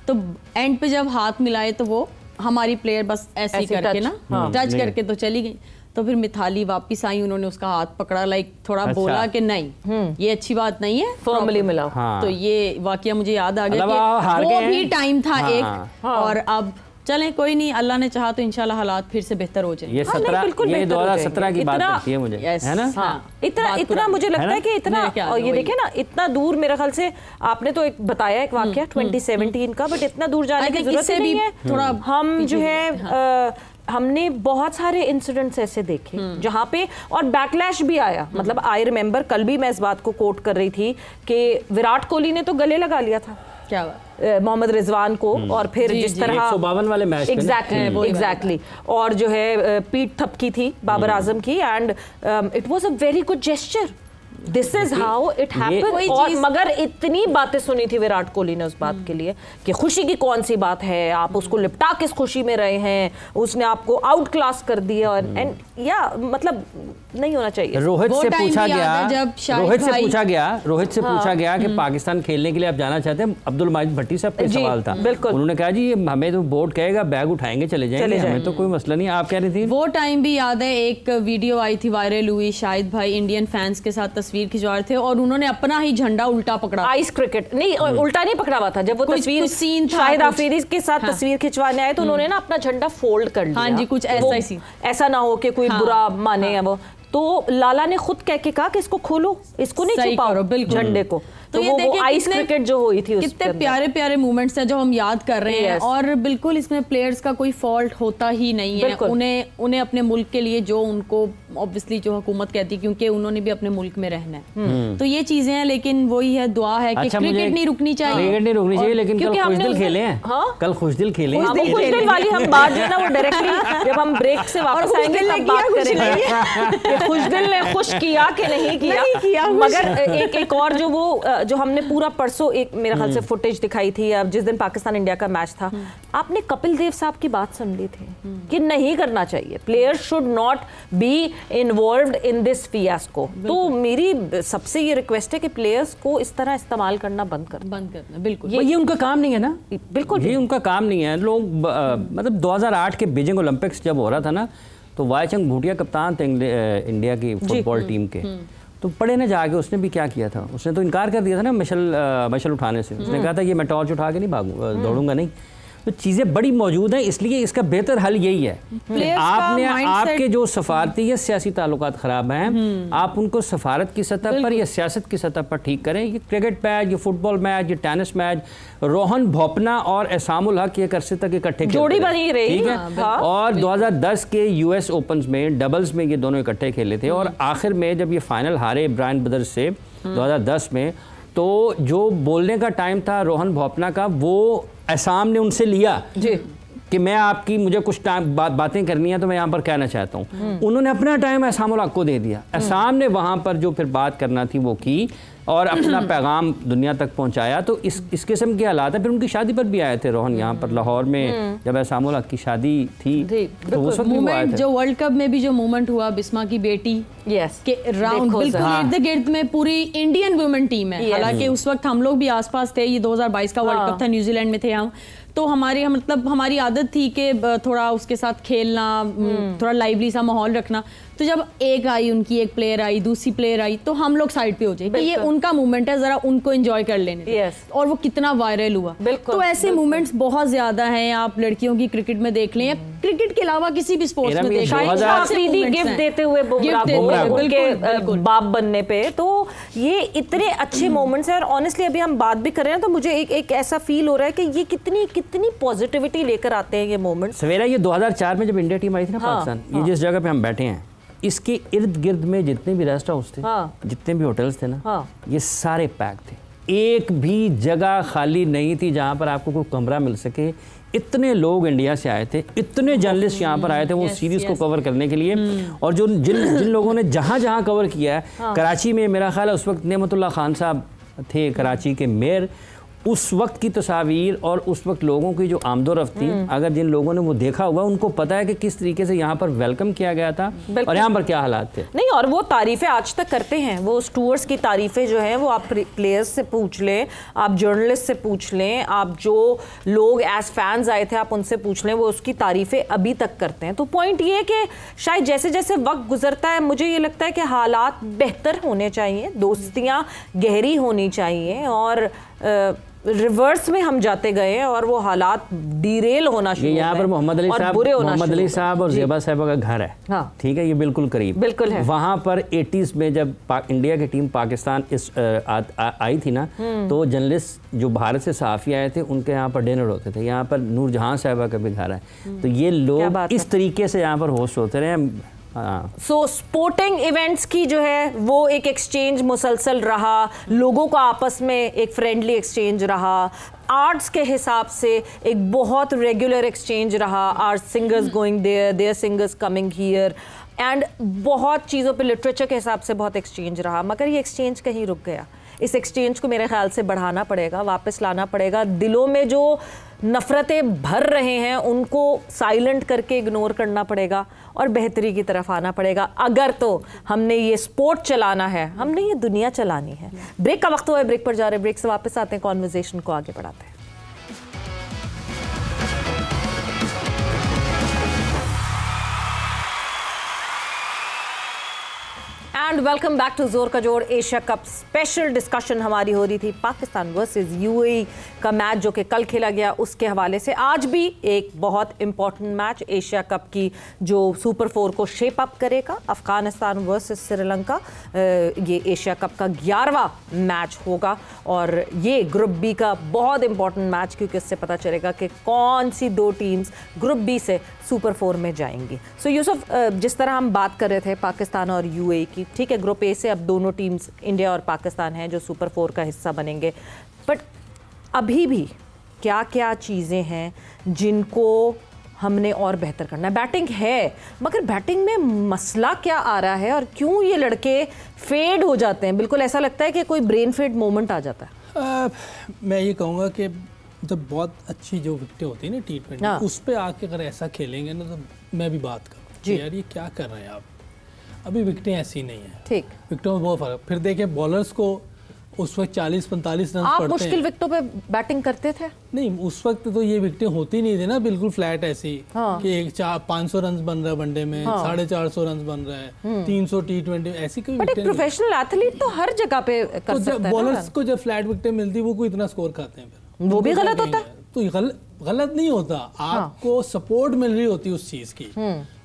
तो एंड पे जब हाथ मिलाए तो वो हमारी प्लेयर बस ऐसे करके ना टच करके तो चली गई। तो फिर मिथाली वापस आई, उन्होंने उसका हाथ पकड़ा, लाइक थोड़ा बोला कि नहीं ये अच्छी बात नहीं है, फॉर्मली मिलाओ। तो ये वाकया मुझे याद आ गया कि वो भी टाइम था एक, और अब चलें कोई नहीं, अल्लाह ने चाहा तो इंशाल्लाह हालात फिर से बेहतर हो जाए। ये 2017 की बात लगती है मुझे, है ना? इतना मुझे लगता है कि इतना, और ये देखिए ना इतना दूर, मेरे ख्याल से आपने तो एक बताया एक वाकया 2017 का, बट इतना दूर जाने की जरूरत नहीं है। थोड़ा हम जो है हमने बहुत सारे इंसिडेंट्स ऐसे देखे जहाँ पे और बैकलैश भी आया। मतलब आई रिमेम्बर, कल भी मैं इस बात को कोट कर रही थी कि विराट कोहली ने तो गले लगा लिया था क्या मोहम्मद रिजवान को, और फिर जिस तरह 152 वाले मैच एग्जैक्टली और जो है पीठ थपकी थी बाबर आजम की, and it was a very good gesture, this is how it happened. और मगर इतनी बातें सुनी थी विराट कोहली ने उस बात के लिए कि खुशी की कौन सी बात है, आप उसको लिपटा किस खुशी में रहे हैं, उसने आपको आउट क्लास कर दिया, और एंड या मतलब नहीं होना चाहिए। रोहित से पूछा गया कि पाकिस्तान खेलने के लिए आप जाना चाहते हैं, अब्दुल माजिद भट्टी साहब का सवाल था, उन्होंने कहा जी हमें तो बोर्ड कहेगा बैग उठाएंगे चले जाएंगे, हमें तो कोई मसला नहीं। आप कह रही थी वो टाइम भी याद है, एक वीडियो आई थी वायरल हुई, शाहिद भाई इंडियन फैंस के साथ तस्वीर खिंचवा रहे थे और उन्होंने अपना ही झंडा उल्टा पकड़ा। आइस क्रिकेट नहीं, उल्टा नहीं पकड़ा हुआ था, जब वो तस्वीर सीन शाहिद आफरीदी के साथ तस्वीर खिंचवाने आए तो उन्होंने ना अपना झंडा फोल्ड कर लिया। हाँ जी, कुछ ऐसा ना हो कि कोई बुरा माने या वो, तो लाला ने खुद कह के कहा कि इसको खोलो, इसको नहीं छुपाओ झंडे को। तो ये वो आइस क्रिकेट जो हुई थी, कितने प्यारे प्यारे मोमेंट्स हैं जो हम याद कर रहे हैं, और बिल्कुल इसमें प्लेयर्स का कोई फॉल्ट होता ही नहीं है। उन्हें अपने मुल्क के लिए जो उनको ऑब्वियसली जो हुकूमत कहती है, क्योंकि उन्होंने भी अपने मुल्क में रहना है, तो ये चीजें हैं। लेकिन वही है, दुआ है कि क्रिकेट नहीं रुकनी चाहिए, लेकिन कल खुशदिल खेले हैं, कल खुशदिल खेले खुशदिल वाली हम बात जो है ना वो डायरेक्टली जब हम ब्रेक से वापस आएंगे तब बात करेंगे खुशदिल ने खुश किया कि नहीं किया। मगर एक और जो हमने पूरा परसों एक मेरे ख्याल से फुटेज दिखाई थी, अब जिस दिन पाकिस्तान इंडिया का मैच था, आपने कपिल देव साहब की बात सुन ली थी कि नहीं करना चाहिए, players should not be involved in this fiasco. तो मेरी सबसे ये रिक्वेस्ट है कि प्लेयर्स को इस तरह इस्तेमाल करना बंद करना। बिल्कुल, ये उनका काम नहीं है ना, बिल्कुल ये उनका काम नहीं है। लोग मतलब 2008 के बीजिंग ओलंपिक्स जब हो रहा था ना, तो वाईचंग भूटिया कप्तान थे इंडिया की फुटबॉल टीम के, तो पढ़े ने जाके उसने भी क्या किया था, उसने तो इनकार कर दिया था ना मशल उठाने से। उसने कहा था कि मैं टॉर्च उठा के नहीं दौड़ूंगा नहीं। तो चीज़ें बड़ी मौजूद हैं, इसलिए इसका बेहतर हल यही है कि आपने आपके जो सफारती या सियासी ताल्लुकात ख़राब हैं, आप उनको सफारत की सतह पर या सियासत की सतह पर ठीक करें। ये क्रिकेट मैच, ये फुटबॉल मैच, ये टेनिस मैच, रोहन भोपना और एहसामुल हक एक अरसे तक इकट्ठे जोड़ी बनी रही, ठीक है। और 2010 के US ओपन में डबल्स में ये दोनों इकट्ठे खेले थे और आखिर में जब ये फाइनल हारे ब्रायन ब्रदर्स से 2010 में, तो जो बोलने का टाइम था रोहन भोपना का, वो असम ने उनसे लिया जी कि मैं आपकी, मुझे कुछ टाइम बातें करनी है तो मैं यहाँ पर कहना चाहता हूँ। उन्होंने अपना टाइम असम को दे दिया। असम ने वहाँ पर जो फिर बात करना थी वो की और अपना पैगाम दुनिया तक पहुँचाया। तो इस किस्म के हालात है। फिर उनकी शादी पर भी आए थे रोहन यहाँ पर लाहौर में, जब असम की शादी थी तो उस वक्त भी आए थे। जो वर्ल्ड कप में भी जो मूवमेंट हुआ, बिस्मा की बेटी के राउंड बिल्कुल इर्द गिर्द में पूरी इंडियन वुमेन टीम है। हालांकि उस वक्त हम लोग भी आसपास थे, ये 2022 का वर्ल्ड कप था, न्यूजीलैंड में थे हम, तो हमारी मतलब हमारी आदत थी कि थोड़ा उसके साथ खेलना, थोड़ा लाइवली सा माहौल रखना। तो जब एक आई, उनकी एक प्लेयर आई, दूसरी प्लेयर आई, तो हम लोग साइड पे हो जाए कि ये उनका मूवमेंट है, जरा उनको एंजॉय कर लेने। और वो कितना वायरल हुआ। तो ऐसे मूवमेंट्स बहुत ज्यादा हैं। आप लड़कियों की क्रिकेट में देख लें, क्रिकेट के अलावा किसी भी स्पोर्ट्स में देख लें, गिफ्ट देते हुए बाप बनने पे, तो ये इतने अच्छे मोमेंट्स हैं। और ऑनेस्टली अभी हम बात भी कर रहे हैं तो मुझे एक ऐसा फील हो रहा है कि ये कितनी पॉजिटिविटी लेकर आते हैं ये मोमेंट्स। सवेरा ये 2004 में जब इंडिया टीम आई थी ना पाकिस्तान, ये जिस जगह पे हम बैठे हैं, इसके इर्द गिर्द में जितने भी रेस्ट हाउस थे, जितने भी होटल्स थे ना, ये सारे पैक थे। एक भी जगह खाली नहीं थी जहाँ पर आपको कोई कमरा मिल सके। इतने लोग इंडिया से आए थे, इतने जर्नलिस्ट यहाँ पर आए थे वो सीरीज को कवर करने के लिए। और जो जिन लोगों ने जहाँ कवर किया है, कराची में मेरा ख्याल है उस वक्त नेमतुल्लाह खान साहब थे कराची के मेयर। उस वक्त की तस्वीर और उस वक्त लोगों की जो आमदोरफ्त थी, अगर जिन लोगों ने वो देखा होगा उनको पता है कि किस तरीके से यहाँ पर वेलकम किया गया था और यहाँ पर क्या हालात थे। नहीं, और वो तारीफ़ें आज तक करते हैं। वो स्टूअर्स की तारीफ़ें जो हैं वो आप प्लेयर्स से पूछ लें, आप जर्नलिस्ट से पूछ लें, आप जो लोग एज फैंस आए थे आप उनसे पूछ लें, वो उसकी तारीफ़ें अभी तक करते हैं। तो पॉइंट ये है कि शायद जैसे जैसे वक्त गुजरता है, मुझे ये लगता है कि हालात बेहतर होने चाहिए, दोस्तियाँ गहरी होनी चाहिए, और रिवर्स में हम जाते गए और वो हालात डिरेल होना शुरू हो गए। यहाँ पर मोहम्मद अली साहब और ज़ेबा साहबा का घर है, हाँ, ठीक है, ये बिल्कुल करीब बिल्कुल है। वहाँ पर 80s में जब इंडिया की टीम पाकिस्तान आई थी ना, तो जर्नलिस्ट जो भारत से सहाफ़ी आए थे उनके यहाँ पर डिनर होते थे। यहाँ पर नूरजहां साहबा का भी घर है। तो ये लोग इस तरीके से यहाँ पर होस्ट होते रहे। सो स्पोर्टिंग इवेंट्स की जो है वो एक एक्सचेंज मुसलसल रहा, लोगों का आपस में एक फ्रेंडली एक्सचेंज रहा, आर्ट्स के हिसाब से एक बहुत रेगुलर एक्सचेंज रहा, art singers going there singers coming here, and बहुत चीज़ों पे लिटरेचर के हिसाब से बहुत एक्सचेंज रहा। मगर ये एक्सचेंज कहीं रुक गया। इस एक्सचेंज को मेरे ख्याल से बढ़ाना पड़ेगा, वापस लाना पड़ेगा। दिलों में जो नफ़रतें भर रहे हैं उनको साइलेंट करके इग्नोर करना पड़ेगा और बेहतरी की तरफ आना पड़ेगा। अगर तो हमने ये स्पोर्ट चलाना है, हमने ये दुनिया चलानी है। ब्रेक का वक्त हुआ है, ब्रेक पर जा रहे हैं, ब्रेक से वापस आते हैं, कॉन्वर्सेशन को आगे बढ़ाते हैं। एंड वेलकम बैक टू जोर का जोर एशिया कप स्पेशल डिस्कशन। हमारी हो रही थी पाकिस्तान वर्सेस यूएई का मैच जो कि कल खेला गया, उसके हवाले से आज भी एक बहुत इंपॉर्टेंट मैच एशिया कप की जो सुपर 4 को शेप अप करेगा, अफगानिस्तान वर्सेस श्रीलंका। ये एशिया कप का 11वां मैच होगा और ये ग्रुप बी का बहुत इंपॉर्टेंट मैच, क्योंकि इससे पता चलेगा कि कौन सी 2 टीम्स ग्रुप बी से सुपर 4 में जाएंगी। सो यूसुफ, जिस तरह हम बात कर रहे थे पाकिस्तान और यूएई की, ठीक है, ग्रुप ए से अब दोनों टीम्स इंडिया और पाकिस्तान हैं जो सुपर 4 का हिस्सा बनेंगे, बट अभी भी क्या क्या चीज़ें हैं जिनको हमने और बेहतर करना है? बैटिंग है, मगर बैटिंग में मसला क्या आ रहा है और क्यों ये लड़के फेड हो जाते हैं? बिल्कुल ऐसा लगता है कि कोई ब्रेन फेड मोमेंट आ जाता है। मैं ये कहूँगा कि जब बहुत अच्छी जो विकेटें होती है ना T20, उस पर आके अगर ऐसा खेलेंगे ना, तो मैं भी बात करूँ यार ये क्या कर रहे हैं आप। अभी विकेटें ऐसी नहीं है, ठीक, विकेटों में बहुत फर्क। फिर देखें बॉलर्स को उस वक्त 40-45 रन पड़ते हैं। मुश्किल विकेटों पे बैटिंग करते थे? नहीं, उस वक्त तो ये विकेटें होती नहीं थी ना, बिल्कुल फ्लैट ऐसी कि 500 रन बन रहा है वनडे में, 450 रन बन रहा है, 300 T20 ऐसी कोई विकेटें। प्रोफेशनल एथलीट तो हर जगह पे कर सकता है। बॉलर्स को जब फ्लैट विकेटें मिलती वो कोई इतना स्कोर खाते हैं, वो भी गलत होता है। तो गलत नहीं होता, आपको सपोर्ट मिल रही होती उस चीज की,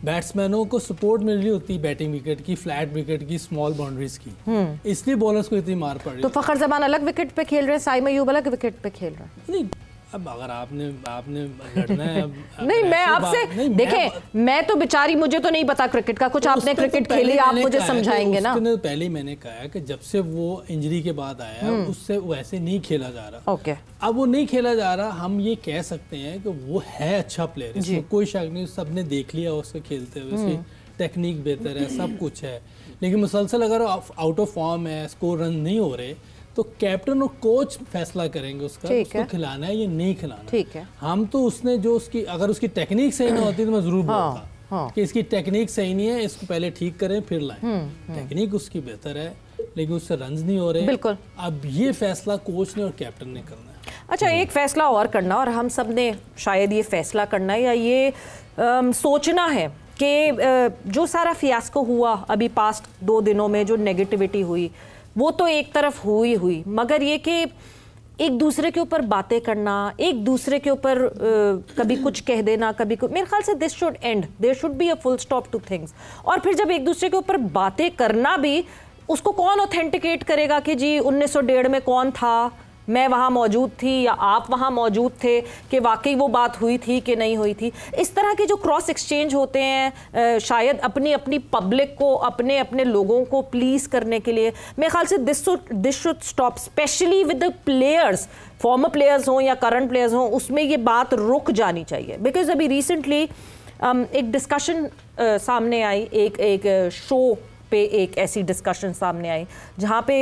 बैट्समैनों को सपोर्ट मिल रही होती बैटिंग विकेट की, फ्लैट विकेट की, स्मॉल बाउंड्रीज की, इसलिए बॉलर्स को इतनी मार पड़ रही है। तो फखर जमान अलग विकेट पे खेल रहे हैं, साइम अयूब अलग विकेट पे खेल रहे हैं। नहीं, अब अगर आपने लड़ना है नहीं, मैं आपसे देखें, मैं तो बेचारी, मुझे तो नहीं पता क्रिकेट का कुछ, आपने क्रिकेट खेली, आप मुझे समझाएंगे ना। पहले मैंने कहा कि जब से वो इंजरी के बाद आया उससे वैसे नहीं खेला जा रहा। ओके, अब वो नहीं खेला जा रहा, हम ये कह सकते हैं कि वो है अच्छा प्लेयर, इसमें कोई शक नहीं, सबने देख लिया उसको खेलते हुए, उसकी टेक्निक बेहतर है, सब कुछ है, लेकिन मुसलसल अगर आउट ऑफ फॉर्म है, स्कोर रन नहीं हो रहे, तो कैप्टन और कोच फैसला करेंगे उसको खिलाना है या नहीं खिलाना। ठीक है, हम तो उसने जो उसकी, अगर उसकी टेक्निक सही ना होती तो मैं जरूर बोलता कि इसकी टेक्निक सही नहीं है, इसको पहले ठीक करें फिर लाएं। टेक्निक उसकी बेहतर है लेकिन उससे रन्स नहीं हो रहे। बिल्कुल, अब ये फैसला कोच ने और कैप्टन ने करना है। अच्छा, एक फैसला और करना, और हम सब ने शायद ये फैसला करना है या ये सोचना है कि जो सारा फियास्को हुआ अभी पास्ट 2 दिनों में, जो नेगेटिविटी हुई, वो तो एक तरफ हुई, मगर ये कि एक दूसरे के ऊपर बातें करना, एक दूसरे के ऊपर कभी कुछ कह देना, कभी मेरे ख्याल से this should end, there should be a full stop to things. और फिर जब एक दूसरे के ऊपर बातें करना भी, उसको कौन ऑथेंटिकेट करेगा कि जी 1901 में कौन था, मैं वहाँ मौजूद थी या आप वहाँ मौजूद थे, कि वाकई वो बात हुई थी कि नहीं हुई थी। इस तरह के जो क्रॉस एक्सचेंज होते हैं, शायद अपनी पब्लिक को, अपने लोगों को प्लीज़ करने के लिए, मेरे ख्याल से this should stop, specially with the players, farmer players हों या करंट प्लेयर्स हों, उसमें ये बात रुक जानी चाहिए। बिकॉज अभी रिसेंटली एक डिस्कशन सामने आई, एक शो पे एक ऐसी डिस्कशन सामने आई जहाँ पे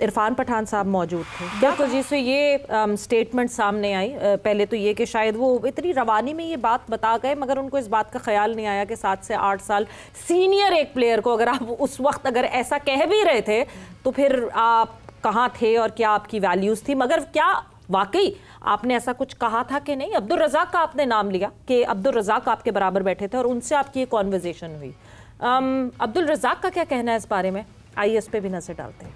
इरफान पठान साहब मौजूद थे। बिल्कुल जी, से ये स्टेटमेंट सामने आई, पहले तो ये कि शायद वो इतनी रवानी में ये बात बता गए, मगर उनको इस बात का ख्याल नहीं आया कि 7 से 8 साल सीनियर एक प्लेयर को अगर आप उस वक्त अगर ऐसा कह भी रहे थे तो फिर आप कहाँ थे और क्या आपकी वैल्यूज़ थी। मगर क्या वाकई आपने ऐसा कुछ कहा था कि नहीं? अब्दुल रज़ाक का आपने नाम लिया कि अब्दुल रज़ाक आपके बराबर बैठे थे और उनसे आपकी ये कॉन्वर्जेशन हुई। अब्दुल रज़ाक का क्या कहना है इस बारे में? आइए इस पे भी नजर डालते हैं।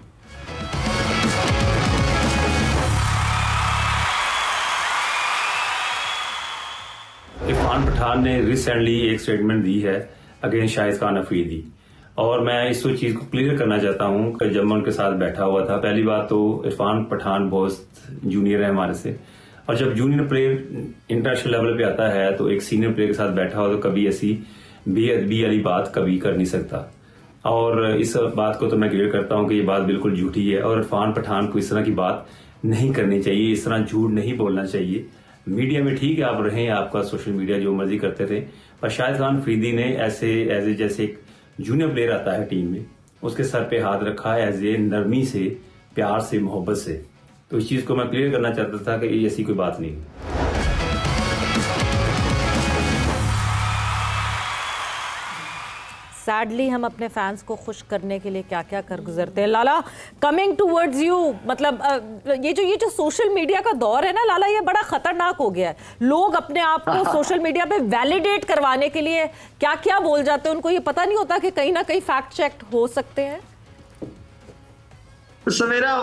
इरफान पठान ने रिसेंटली एक स्टेटमेंट दी है अगेंस्ट शाहिद खान अफरीदी, और मैं इस चीज को क्लियर करना चाहता हूं कि जब मैं उनके साथ बैठा हुआ था, पहली बात तो इरफान पठान बहुत जूनियर है हमारे से, और जब जूनियर प्लेयर इंटरनेशनल लेवल पे आता है तो एक सीनियर प्लेयर के साथ बैठा हो तो कभी ऐसी बेअदबी वाली बात कभी कर नहीं सकता। और इस बात को तो मैं क्लियर करता हूं कि ये बात बिल्कुल झूठी है और इरफान पठान को इस तरह की बात नहीं करनी चाहिए, इस तरह झूठ नहीं बोलना चाहिए। मीडिया में ठीक है आप रहें, आपका सोशल मीडिया जो मर्जी करते थे, पर शाहिद खान अफरीदी ने ऐसे जैसे एक जूनियर प्लेयर आता है टीम में, उसके सर पे हाथ रखा एज ए नरमी से, प्यार से, मोहब्बत से। तो इस चीज को मैं क्लियर करना चाहता था कि ऐसी कोई बात नहीं। सैडली हम अपने फैंस को खुश करने के लिए क्या क्या कर गुजरते हैं। लाला, कमिंग टूवर्ड्स यू, मतलब ये जो सोशल मीडिया का दौर है ना लाला, ये बड़ा खतरनाक हो गया है। लोग अपने आप को सोशल मीडिया पे वैलिडेट करवाने के लिए क्या क्या बोल जाते हैं, उनको ये पता नहीं होता कि कहीं ना कहीं फैक्ट चेक हो सकते हैं। सवेरा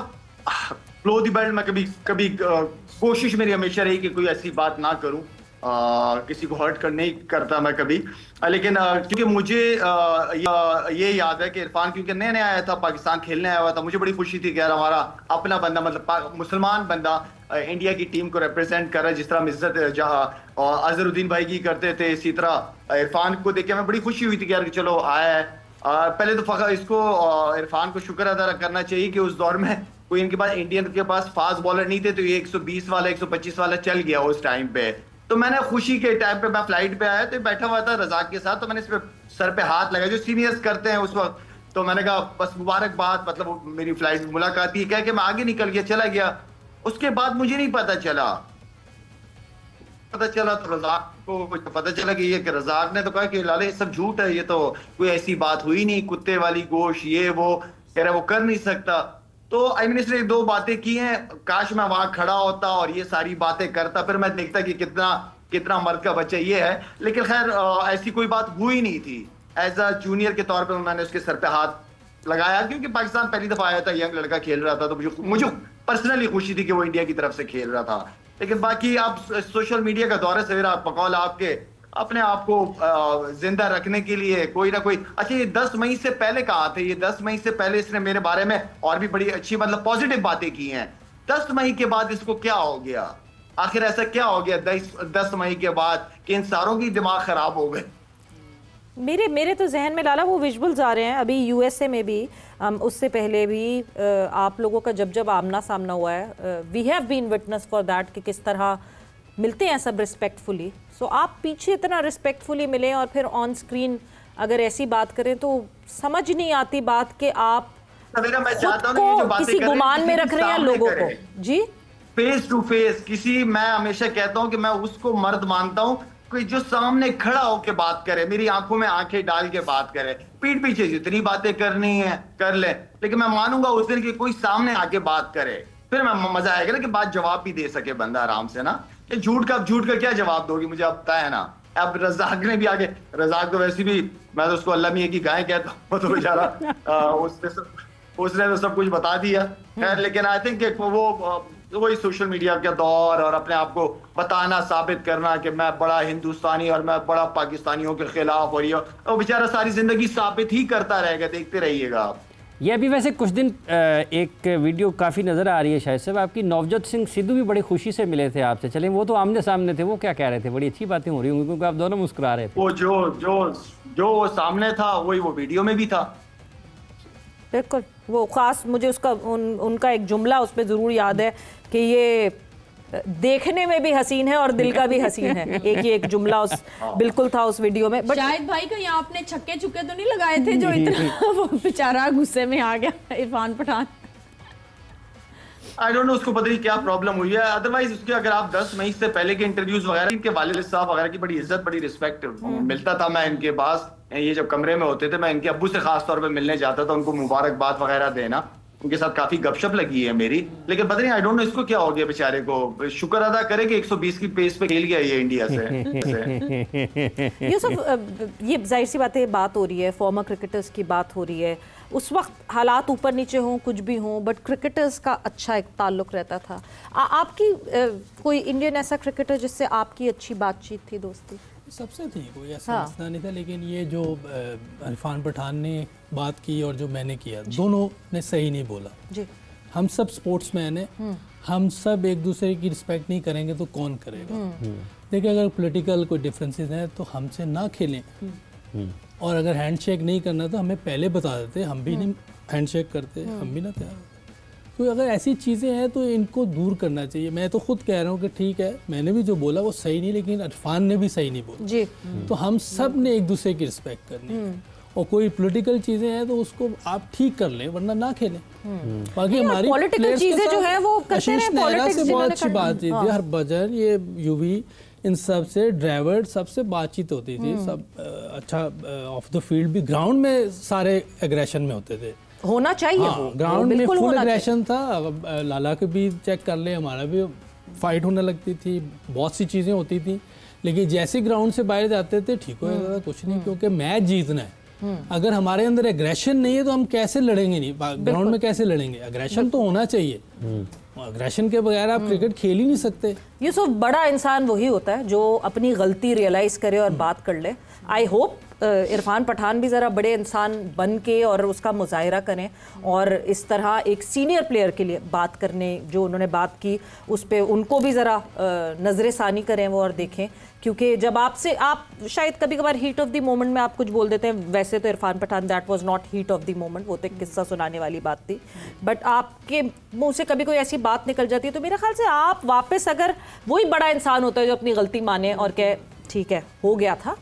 फ्लो दी बैट में कभी कोशिश मेरी हमेशा रही कि कोई ऐसी बात ना करूं, किसी को हर्ट नहीं करता मैं कभी, लेकिन क्योंकि मुझे ये याद है कि इरफान क्योंकि नया आया था, पाकिस्तान खेलने आया हुआ था, मुझे बड़ी खुशी थी कि यार हमारा अपना बंदा, मतलब मुसलमान बंदा इंडिया की टीम को रिप्रेजेंट कर रहा है। जिस तरह मिज़्ज़त अजहरुद्दीन भाई की करते थे, इसी तरह इरफान को देख के मैं बड़ी खुशी हुई थी कि यार चलो आया है। पहले तो इसको इरफान को शुक्र अदा करना चाहिए कि उस दौर में कोई इनके पास, इंडियन के पास फास्ट बॉलर नहीं थे, तो ये 120 वाला 125 वाला चल गया उस टाइम पे। तो मैंने खुशी के टाइम पे, मैं फ्लाइट पे आया तो बैठा हुआ था रज़ाक के साथ, तो मैंने इस पे सर पे हाथ लगाया जो सीनियर्स करते हैं उस वक्त। तो मैंने कहा बस मुबारकबाद, मतलब मेरी फ्लाइट में मुलाकात ही, कह के मैं आगे निकल गया, चला गया। उसके बाद मुझे नहीं पता चला तो रज़ाक को पता चला कि ये रज़ाक ने तो कहा कि लाले सब झूठ है, ये तो कोई ऐसी बात हुई नहीं, कुत्ते वाली गोश ये वो, कह रहा वो कर नहीं सकता। तो आई मीन इसने 2 बातें की हैं, काश मैं वहां खड़ा होता और ये सारी बातें करता, फिर मैं देखता कि कितना मर्द का बच्चा ये है। लेकिन खैर ऐसी कोई बात हुई नहीं थी। एज अ जूनियर के तौर पे मैंने उसके सर पे हाथ लगाया, क्योंकि पाकिस्तान पहली दफा आया था, यंग लड़का खेल रहा था, तो मुझे पर्सनली खुशी थी कि वो इंडिया की तरफ से खेल रहा था। लेकिन बाकी आप सोशल मीडिया का दौर सवेरा बकौल आपके अपने आप को जिंदा रखने के लिए कोई ना कोई, अच्छा ये 10 मई से पहले कहा थे, ये 10 मई से पहले इसने मेरे बारे में और भी बड़ी अच्छी मतलब पॉजिटिव बातें की हैं। 10 मई के बाद इसको क्या हो गया? आखिर ऐसा क्या हो गया 10 मई के बाद कि इन सारों की दिमाग खराब हो गए? मेरे तो जहन में लाला वो विजुअल्स आ रहे हैं अभी यूएसए में भी, उससे पहले भी आप लोगों का जब आमना सामना हुआ है, we have been witness for that कि किस तरह मिलते हैं सब रिस्पेक्टफुली। सो आप पीछे इतना रिस्पेक्टफुली मिले और फिर ऑन स्क्रीन अगर ऐसी बात करें तो समझ नहीं आती बात कि आप खुद को किसी गुमान में रख रहे हैं लोगों को। जी फेस टू फेस किसी, मैं हमेशा कहता हूं कि मैं उसको मर्द मानता हूं कोई जो सामने खड़ा होकर बात करे, मेरी आंखों में आंखें डाल के बात करे। पीठ पीछे जितनी बातें करनी है कर ले, लेकिन मैं मानूंगा उस दिन कि कोई सामने आके बात करे, फिर मैं मजा आएगा ना कि बात जवाब भी दे सके बंदा आराम से ना। ये झूठ का क्या जवाब दोगी मुझे अब तय है ना। अब रजाक ने भी आगे, रजाक तो वैसे भी मैं तो उसको अल्लाह मियां की गाय कहता हूँ, तो बेचारा उसने तो सब कुछ बता दिया। खैर लेकिन आई थिंक वो वही सोशल मीडिया का दौर और अपने आप को बताना, साबित करना कि मैं बड़ा हिंदुस्तानी और मैं बड़ा पाकिस्तानियों के खिलाफ, और ये वो बेचारा सारी जिंदगी साबित ही करता रहेगा। देखते रहिएगा आप। ये अभी वैसे कुछ दिन एक वीडियो काफ़ी नज़र आ रही है शायद साहब आपकी, नवजोत सिंह सिद्धू भी बड़ी खुशी से मिले थे आपसे, चले वो तो आमने सामने थे, वो क्या कह रहे थे? बड़ी अच्छी बातें हो रही होंगी क्योंकि आप दोनों मुस्कुरा रहे थे। वो जो सामने था वही वो वीडियो में भी था। बिल्कुल, वो खास मुझे उसका उनका एक जुमला उस पर ज़रूर याद है कि ये देखने में भी हसीन है और दिल का भी हसीन है। एक जुमला उस बिल्कुल था उस वीडियो में। बट शाहिद भाई का यहाँ आपने छक्के चुक्के तो नहीं लगाए थे जो इतना वो बेचारा गुस्से में आ गया Irfan Pathan? I don't know उसको पता नहीं क्या प्रॉब्लम हुई है। अदरवाइज उसके अगर आप 10 मई से पहले के इंटरव्यूज वगैरह, इनके वालिद साहब वगैरह की बड़ी इज्जत बड़ी रिस्पेक्ट मिलता था। मैं इनके पास ये जब कमरे में होते थे मैं इनके अब्बू से खास तौर पे मिलने जाता था, उनको मुबारकबाद वगैरह देना, उनके साथ काफी गपशप लगी है मेरी। लेकिन पता नहीं आई डोंट नो इसको क्या हो गया बेचारे को। शुक्र अदा करे कि 120 की पेस पे खेल गया ये इंडिया से। यूसुफ, ये जाहिर सी बात हो रही है, फॉर्मर क्रिकेटर्स की बात हो रही है। उस वक्त हालात ऊपर नीचे हों कुछ भी हों, बट क्रिकेटर्स का अच्छा एक ताल्लुक रहता था। आपकी कोई इंडियन ऐसा क्रिकेटर जिससे आपकी अच्छी बातचीत थी, दोस्ती? सबसे थी, कोई ऐसा मसला नहीं था। लेकिन ये जो इरफान पठान ने बात की और जो मैंने किया, दोनों ने सही नहीं बोला जी। हम सब स्पोर्ट्समैन हैं, हम सब एक दूसरे की रिस्पेक्ट नहीं करेंगे तो कौन करेगा? देखिए अगर पॉलिटिकल कोई डिफरेंसेस हैं तो हमसे ना खेलें, और अगर हैंडशेक नहीं करना तो हमें पहले बता देते, हम भी नहीं हैंडशेक करते, हम भी ना तैयार होते। तो अगर ऐसी चीज़ें हैं तो इनको दूर करना चाहिए। मैं तो खुद कह रहा हूँ कि ठीक है मैंने भी जो बोला वो सही नहीं, लेकिन इरफान ने भी सही नहीं बोला जी। तो हम सब ने एक दूसरे की रिस्पेक्ट करनी है, और कोई पॉलिटिकल चीज़ें हैं तो उसको आप ठीक कर लें वरना ना खेलें। बाकी हमारी पॉलिटिकल चीज़ें जो है वो आशीष नेहरा से बहुत अच्छी बात थी, हरभजन ये यूवी इन सब से, ड्राइवर सबसे बातचीत होती थी, सब अच्छा ऑफ द फील्ड भी, ग्राउंड में सारे एग्रेशन में होते थे, होना चाहिए। ग्राउंड में फुल एग्रेशन था। लाला के भी चेक कर ले, हमारा भी फाइट होने लगती थी, बहुत सी चीज़ें होती थी। लेकिन जैसे ग्राउंड से बाहर जाते थे ठीक हो जाता था, कुछ नहीं, क्योंकि मैच जीतना है। अगर हमारे अंदर एग्रेशन नहीं है तो हम कैसे लड़ेंगे? नहीं, ग्राउंड में कैसे लड़ेंगे? एग्रेशन तो होना चाहिए, एग्रेशन के बगैर आप क्रिकेट खेल ही नहीं सकते। यूसुफ, बड़ा इंसान वही होता है जो अपनी गलती रियलाइज करे और बात कर ले। आई होप इरफान पठान भी ज़रा बड़े इंसान बन के और उसका मुजाहिरा करें और इस तरह एक सीनियर प्लेयर के लिए बात करने जो उन्होंने बात की उस पर उनको भी ज़रा नज़र सानी करें वो और देखें, क्योंकि जब आपसे आप शायद कभी कभार हीट ऑफ द मोमेंट में आप कुछ बोल देते हैं। वैसे तो Irfan Pathan that was not heat of the moment, वो तो एक किस्सा सुनाने वाली बात थी, बट आपके मुंह से कभी कोई ऐसी बात निकल जाती है तो मेरे ख्याल से आप वापस, अगर वही बड़ा इंसान होता है जो अपनी गलती माने और कहे ठीक है हो गया था,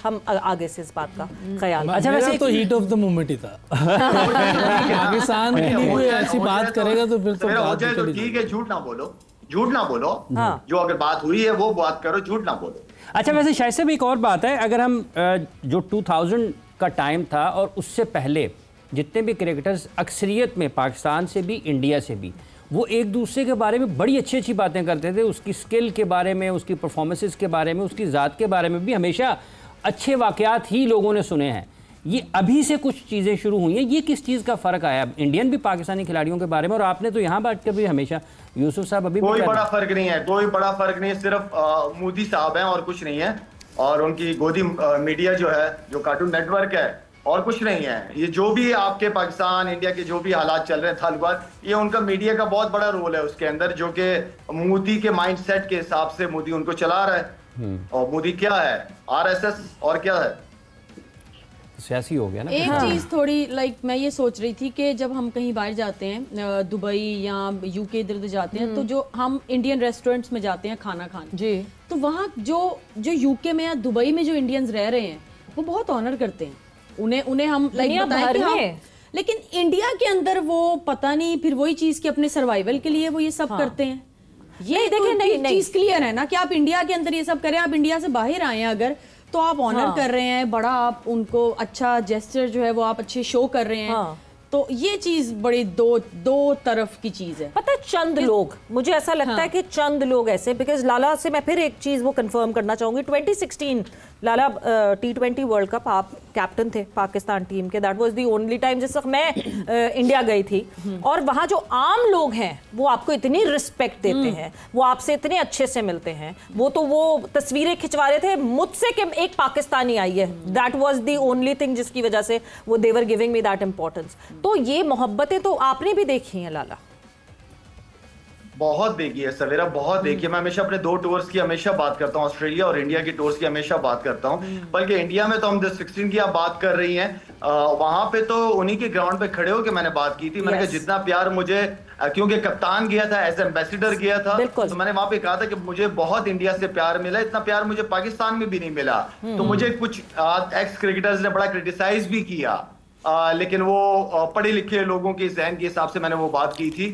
हम आगे से इस बात का ख्याल। अच्छा वैसे तो हीट ऑफ द मोमेंट ही था। पाकिस्तान के लिए कोई ऐसी बात करेगा तो फिर तो बात तो ठीक है, झूठ ना बोलो, झूठ ना बोलो। हाँ। जो अगर बात हुई है वो बात करो, झूठ ना बोलो। अच्छा वैसे शायद से भी एक और बात है, अगर हम जो 2000 का टाइम था और उससे पहले जितने भी क्रिकेटर्स अक्सरियत में पाकिस्तान से भी इंडिया से भी, वो एक दूसरे के बारे में बड़ी अच्छी अच्छी बातें करते थे, उसकी स्किल के बारे में, उसकी परफॉर्मेंसेस के बारे में, उसकी ज़ात के बारे में भी हमेशा अच्छे वाक़यात ही लोगों ने सुने हैं। ये अभी से कुछ चीज़ें शुरू हुई हैं, ये किस चीज़ का फ़र्क आया इंडियन भी पाकिस्तानी खिलाड़ियों के बारे में? और आपने तो यहाँ बैठ कर भी हमेशा, यूसुफ साहब अभी कोई बड़ा फर्क नहीं है, कोई बड़ा फर्क नहीं है, सिर्फ मोदी साहब हैं और कुछ नहीं है, और उनकी गोदी मीडिया जो है, जो कार्टून नेटवर्क है, और कुछ नहीं है। ये जो भी आपके पाकिस्तान इंडिया के जो भी हालात चल रहे हैं ताल्लुकात, ये उनका मीडिया का बहुत बड़ा रोल है उसके अंदर, जो कि मोदी के माइंडसेट के हिसाब से मोदी उनको चला रहा है। और मोदी क्या है, आरएसएस और क्या है, सियासी हो गया ना। एक चीज़ थोड़ी मैं ये सोच रही थी कि जब हम कहीं बाहर जाते हैं, दुबई या यूके इधर उधर जाते हैं, तो जो हम इंडियन रेस्टोरेंट्स में जाते हैं खाना खाने जी, तो वहाँ जो यूके में या दुबई में जो इंडियंस रह रहे हैं वो बहुत ऑनर करते हैं उन्हें हम बताएं कि हम, लेकिन इंडिया के अंदर वो पता नहीं, फिर वही चीज़ के अपने सर्वाइवल के लिए वो ये सब करते हैं। ये देखिए नहीं चीज़ क्लियर है ना कि आप इंडिया के अंदर ये सब करें, आप इंडिया से बाहर आए हैं अगर, तो आप ऑनर कर रहे हैं बड़ा, आप उनको अच्छा जेस्चर जो है वो आप अच्छे शो कर रहे हैं। तो ये चीज बड़ी दो तरफ की चीज है। पता है चंद लोग, मुझे ऐसा लगता है कि चंद लोग ऐसे, बिकॉज लाला से मैं फिर एक चीज वो कंफर्म करना चाहूंगी, 2016 लाला T20 वर्ल्ड कप आप कैप्टन थे पाकिस्तान टीम के, that was the only time जिस वक्त मैं इंडिया गई थी, और वहाँ जो आम लोग हैं वो आपको इतनी रिस्पेक्ट देते हैं, वो आपसे इतने अच्छे से मिलते हैं, वो तो वो तस्वीरें खिंचवा रहे थे मुझसे कि एक पाकिस्तानी आई है, that was the only thing जिसकी वजह से वो देवर गिविंग मी दैट इंपॉर्टेंस। तो ये मोहब्बतें तो आपने भी देखी हैं लाला? बहुत देखी है सवेरा, बहुत देखी है। मैं हमेशा अपने 2 टूर्स की हमेशा बात करता हूँ, ऑस्ट्रेलिया और इंडिया की टूर्स की हमेशा बात करता हूँ। बल्कि इंडिया में तो हम 16 की आप बात कर रही हैं, वहां पे तो उन्हीं के ग्राउंड पे खड़े होकर मैंने बात की थी। मैंने कहा जितना प्यार मुझे, क्योंकि कप्तान गया था, एज एम्बेसडर गया था, तो मैंने वहां पे कहा था कि मुझे बहुत इंडिया से प्यार मिला, इतना प्यार मुझे पाकिस्तान में भी नहीं मिला। तो मुझे कुछ एक्स क्रिकेटर्स ने बड़ा क्रिटिसाइज भी किया, लेकिन वो पढ़े लिखे लोगों के जहन के हिसाब से मैंने वो बात की थी।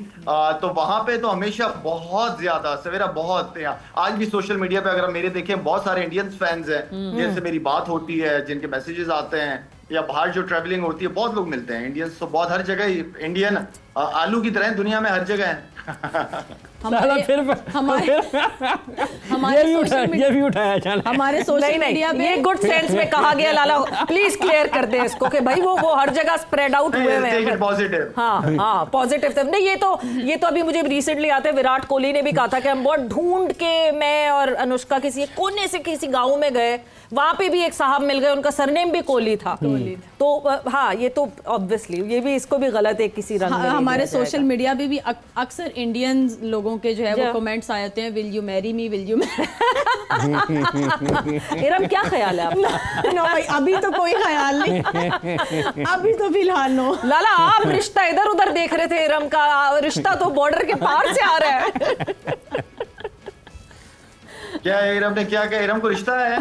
तो वहां पे तो हमेशा बहुत ज्यादा सवेरा, बहुत आज भी सोशल मीडिया पे अगर मेरे देखें बहुत सारे इंडियन फैंस हैं जिनसे मेरी बात होती है, जिनके मैसेजेस आते हैं, या बाहर जो ट्रैवलिंग होती है बहुत लोग मिलते हैं। इंडियंस तो बहुत हर जगह, इंडियन आलू की तरह दुनिया में हर जगह है। हमारे सोशल मीडिया में ये गुड सेंस में कहा गया लाला, प्लीज क्लियर कर दे इसको कि भाई वो हर जगह स्प्रेड आउट हुए हैं। पॉजिटिव, हाँ पॉजिटिव नहीं, ये तो अभी मुझे रिसेंटली आते विराट कोहली ने भी कहा था कि हम बहुत ढूंढ के, मैं और अनुष्का किसी कोने से किसी गाँव में गए, वहां पे भी एक साहब मिल गए, उनका सरनेम भी कोहली था। तो हाँ, ये तो ऑब्वियसली ये भी, इसको भी गलत है किसी रंग में। हमारे सोशल मीडिया पे भी अक्सर इंडियन लोगों के जो है वो कमेंट्स आए होते हैं, will you marry me, will you Iram क्या ख्याल है आपका? नो भाई, अभी तो कोई ख्याल नहीं, अभी तो फिलहाल नो। लाला आप रिश्ता इधर उधर देख रहे थे, इरम का रिश्ता तो बॉर्डर के पार से आ रहा है। क्या इरम ने क्या कहा? इरम को रिश्ता है?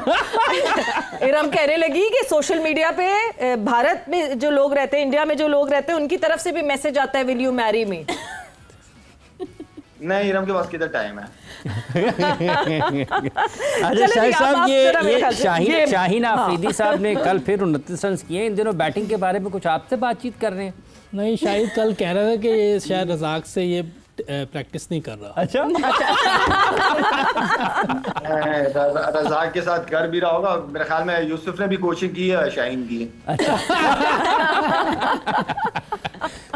इरम कहने लगी कि सोशल मीडिया पे भारत में जो लोग रहते हैं, इंडिया में जो लोग रहते हैं, उनकी तरफ से भी मैसेज आता है, विल यू मैरी मी। नहीं, इरम के पास किधर टाइम है। अच्छा शाहिद साहब, ये शाहीन आफरीदी साहब ने कल फिर 29 रन किए, इन दिनों बैटिंग के बारे में कुछ आपसे बातचीत कर रहे हैं? नहीं, शाहिद कल कह रहा था कि ये शायद रज़ाक से ये प्रैक्टिस नहीं कर रहा। अच्छा, रज़ाक के साथ कर भी रहा होगा, मेरे ख्याल में यूसुफ ने भी कोचिंग की है शाहीन की। अच्छा।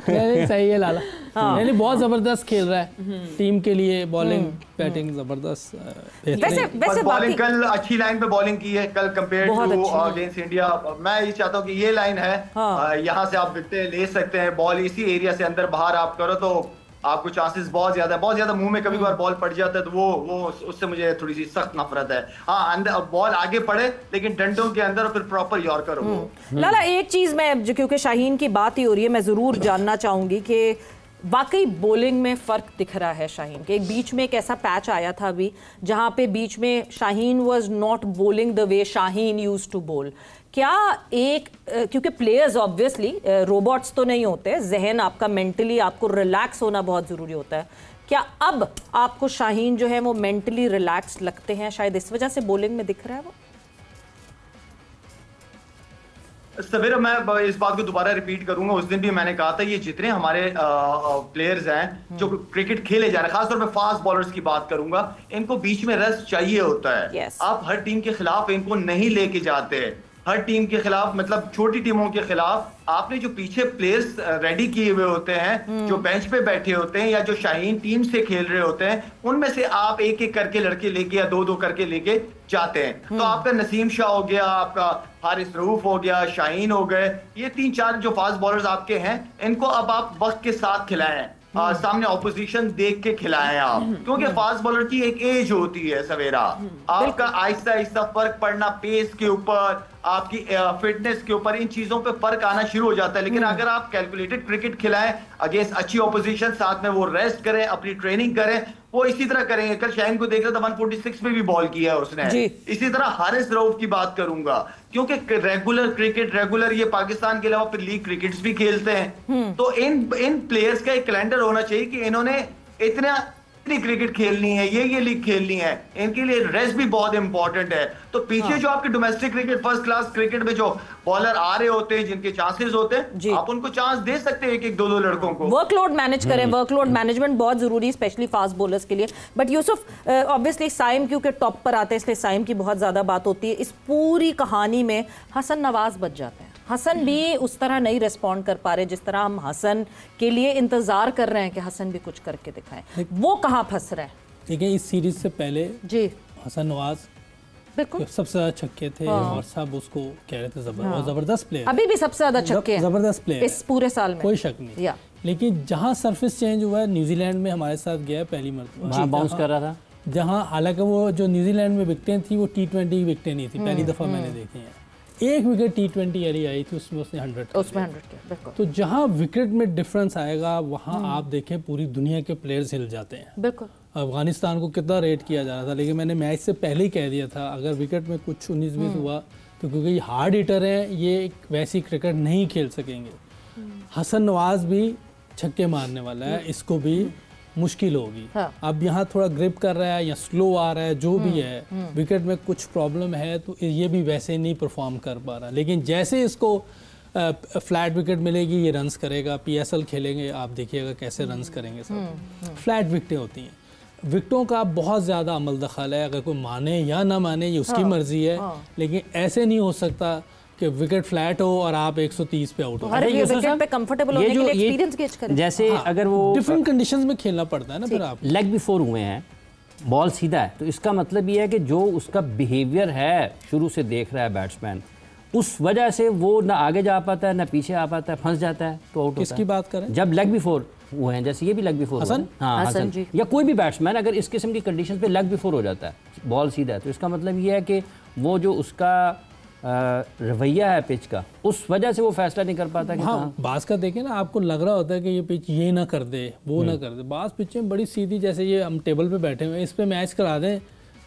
नहीं, सही है लाला, नहीं बहुत जबरदस्त खेल रहा है टीम के लिए, बॉलिंग बैटिंग जबरदस्त। वैसे बॉलिंग कल अच्छी लाइन पे बॉलिंग की है कल कंपेयर टू अगेंस्ट इंडिया। मैं ये चाहता हूँ कि ये लाइन है, यहाँ से आप विकेट ले सकते हैं, बॉल इसी एरिया से अंदर बाहर आप करो तो आपको चांसेस बहुत ज्यादा मुंह में कभी कभार बॉल पड़ जाता है, तो वो उससे मुझे थोड़ी सी सख्त नफरत है। हाँ, अंदर बॉल आगे पड़े लेकिन डंडों के अंदर फिर प्रॉपर यॉर्कर हो। लाला एक चीज मैं, क्योंकि शाहीन की बात ही हो रही है, मैं जरूर जानना चाहूंगी कि वाकई बॉलिंग में फ़र्क दिख रहा है शाहीन के। एक बीच में एक ऐसा पैच आया था अभी जहाँ पे बीच में Shaheen was not bowling the way Shaheen used to bowl. क्या एक, क्योंकि प्लेयर्स ऑब्वियसली रोबोट्स तो नहीं होते, जहन आपका मेंटली आपको रिलैक्स होना बहुत ज़रूरी होता है, क्या अब आपको शाहीन जो है वो मेंटली रिलैक्स लगते हैं, शायद इस वजह से बॉलिंग में दिख रहा है वो? सवेरा मैं इस बात को दोबारा रिपीट करूंगा, उस दिन भी मैंने कहा था, ये जितने हमारे प्लेयर्स हैं जो क्रिकेट खेले जा रहे हैं, खासतौर पे फास्ट बॉलर्स की बात करूंगा, इनको बीच में रेस्ट चाहिए होता है। yes. आप हर टीम के खिलाफ इनको नहीं लेके जाते, हर टीम के खिलाफ, मतलब छोटी टीमों के खिलाफ आपने जो पीछे प्लेयर्स रेडी किए हुए होते हैं, जो बेंच पे बैठे होते हैं या जो शाहीन टीम से खेल रहे होते हैं, उनमें से आप एक एक करके लड़के लेके या दो दो करके लेके जाते हैं। तो आपका नसीम शाह हो गया, आपका हारिस रऊफ हो गया, शाहीन हो गए, ये 3-4 जो फास्ट बॉलर्स आपके हैं, इनको अब आप वक्त के साथ खिलाएं, सामने ऑपोजिशन देख के खिलाएं आप, क्योंकि फास्ट बॉलर की एक एज होती है सवेरा। आपका आहिस्ता आहिस्ता फर्क पड़ना पेस के ऊपर, आपकी फिटनेस के ऊपर, इन चीजों पे फर्क आना शुरू हो जाता है। लेकिन अगर आप कैलकुलेटेड क्रिकेट खिलाएं अगेंस्ट अच्छी ऑपोजिशन, साथ में वो रेस्ट करें, अपनी ट्रेनिंग करें, वो इसी तरह करेंगे। कल शाहीन को देख रहा था 146 पे भी बॉल किया है उसने। इसी तरह हारिस रऊफ की बात करूंगा, क्योंकि रेगुलर क्रिकेट, रेगुलर ये पाकिस्तान के अलावा फिर लीग क्रिकेट्स भी खेलते हैं। तो इन प्लेयर्स का एक कैलेंडर होना चाहिए कि इन्होंने इतनी क्रिकेट खेलनी है, ये लीग खेलनी है, इनके लिए रेस्ट भी बहुत इंपॉर्टेंट है। तो पीछे जो आपके domestic cricket, first class cricket में जो बॉलर आ रहे होते हैं, जिनके चांसेस होते हैं, आप उनको चांस दे सकते हैं, एक दो लड़कों को। वर्कलोड मैनेज करें, वर्कलोड मैनेजमेंट बहुत जरूरी है, स्पेशली फास्ट बॉलर्स के लिए। बट यूसुफ, ऑब्वियसली साइम क्योंकि टॉप पर आते हैं, इसलिए साइम की बहुत ज्यादा बात होती है। इस पूरी कहानी में हसन नवाज बच जाते हैं। हसन भी उस तरह नहीं रिस्पॉन्ड कर पा रहे जिस तरह हम हसन के लिए इंतजार कर रहे हैं कि हसन भी कुछ करके दिखाएं। वो कहाँ फंस रहे हैं? देखिए, इस सीरीज से पहले जी हसन नवाज बिल्कुल सबसे ज्यादा छक्के थे और सब उसको कह रहे थे जबरदस्त प्लेयर, अभी भी सबसे ज्यादा छक्के हैं, जबरदस्त प्लेयर इस पूरे साल में, कोई शक नहीं। लेकिन जहाँ सरफेस चेंज हुआ है, न्यूजीलैंड में हमारे साथ गया है पहली मरतबा, बाउंस कर रहा था, जहाँ हालांकि वो जो न्यूजीलैंड में विकेटें थी वो T20 विकेटें नहीं थी, पहली दफा मैंने देखी है। एक विकेट T20 वाली आई थी, उसमें उसने 100 किया। तो जहाँ विकेट में डिफरेंस आएगा वहाँ आप देखें पूरी दुनिया के प्लेयर्स हिल जाते हैं। बिल्कुल, अफगानिस्तान को कितना रेट किया जा रहा था, लेकिन मैंने मैच से पहले ही कह दिया था अगर विकेट में कुछ 19-20 हुआ तो, क्योंकि ये हार्ड हिटर है, ये एक वैसी क्रिकेट नहीं खेल सकेंगे। हसन नवाज भी छक्के मारने वाला है, इसको भी मुश्किल होगी। अब यहाँ थोड़ा ग्रिप कर रहा है या स्लो आ रहा है, जो भी है, विकेट में कुछ प्रॉब्लम है तो ये भी वैसे नहीं परफॉर्म कर पा रहा। लेकिन जैसे इसको फ्लैट विकेट मिलेगी ये रन्स करेगा। PSL खेलेंगे, आप देखिएगा कैसे रन्स करेंगे सब। फ्लैट विकेटें होती हैं, विकेटों का बहुत ज़्यादा अमल दखल है, अगर कोई माने या ना माने ये उसकी मर्जी है। लेकिन ऐसे नहीं हो सकता कि विकेट फ्लैट हो और आप 130 पे आउट हो। विकेट पे कंफर्टेबल होने के लिए एक्सपीरियंस गेज करें। जैसे अगर वो डिफरेंट कंडीशंस में खेलना पड़ता है ना, फिर आप लेग बिफोर हुए हैं, बॉल सीधा है, तो इसका मतलब ये है कि जो उसका बिहेवियर है शुरू से देख रहा है बैट्समैन, उस वजह से वो ना आगे जा पाता है ना पीछे आ पाता है, फंस जाता है तो आउट होता है। किसकी बात करें? जब लेग बिफोर हुए हैं, जैसे ये भी लेग बिफोर हसन, हाँ हसन या कोई भी बैट्समैन अगर इस किस्म की कंडीशन पे लेग बिफोर हो जाता है, बॉल सीधा है, तो इसका मतलब ये है कि वो जो उसका रवैया है पिच का, उस वजह से वो फैसला नहीं कर पाता कि हाँ, बास का देखें ना, आपको लग रहा होता है कि ये पिच ये ना कर दे, वो ना कर दे। बास पिचें बड़ी सीधी, जैसे ये हम टेबल पे बैठे हुए, इस पे मैच करा दें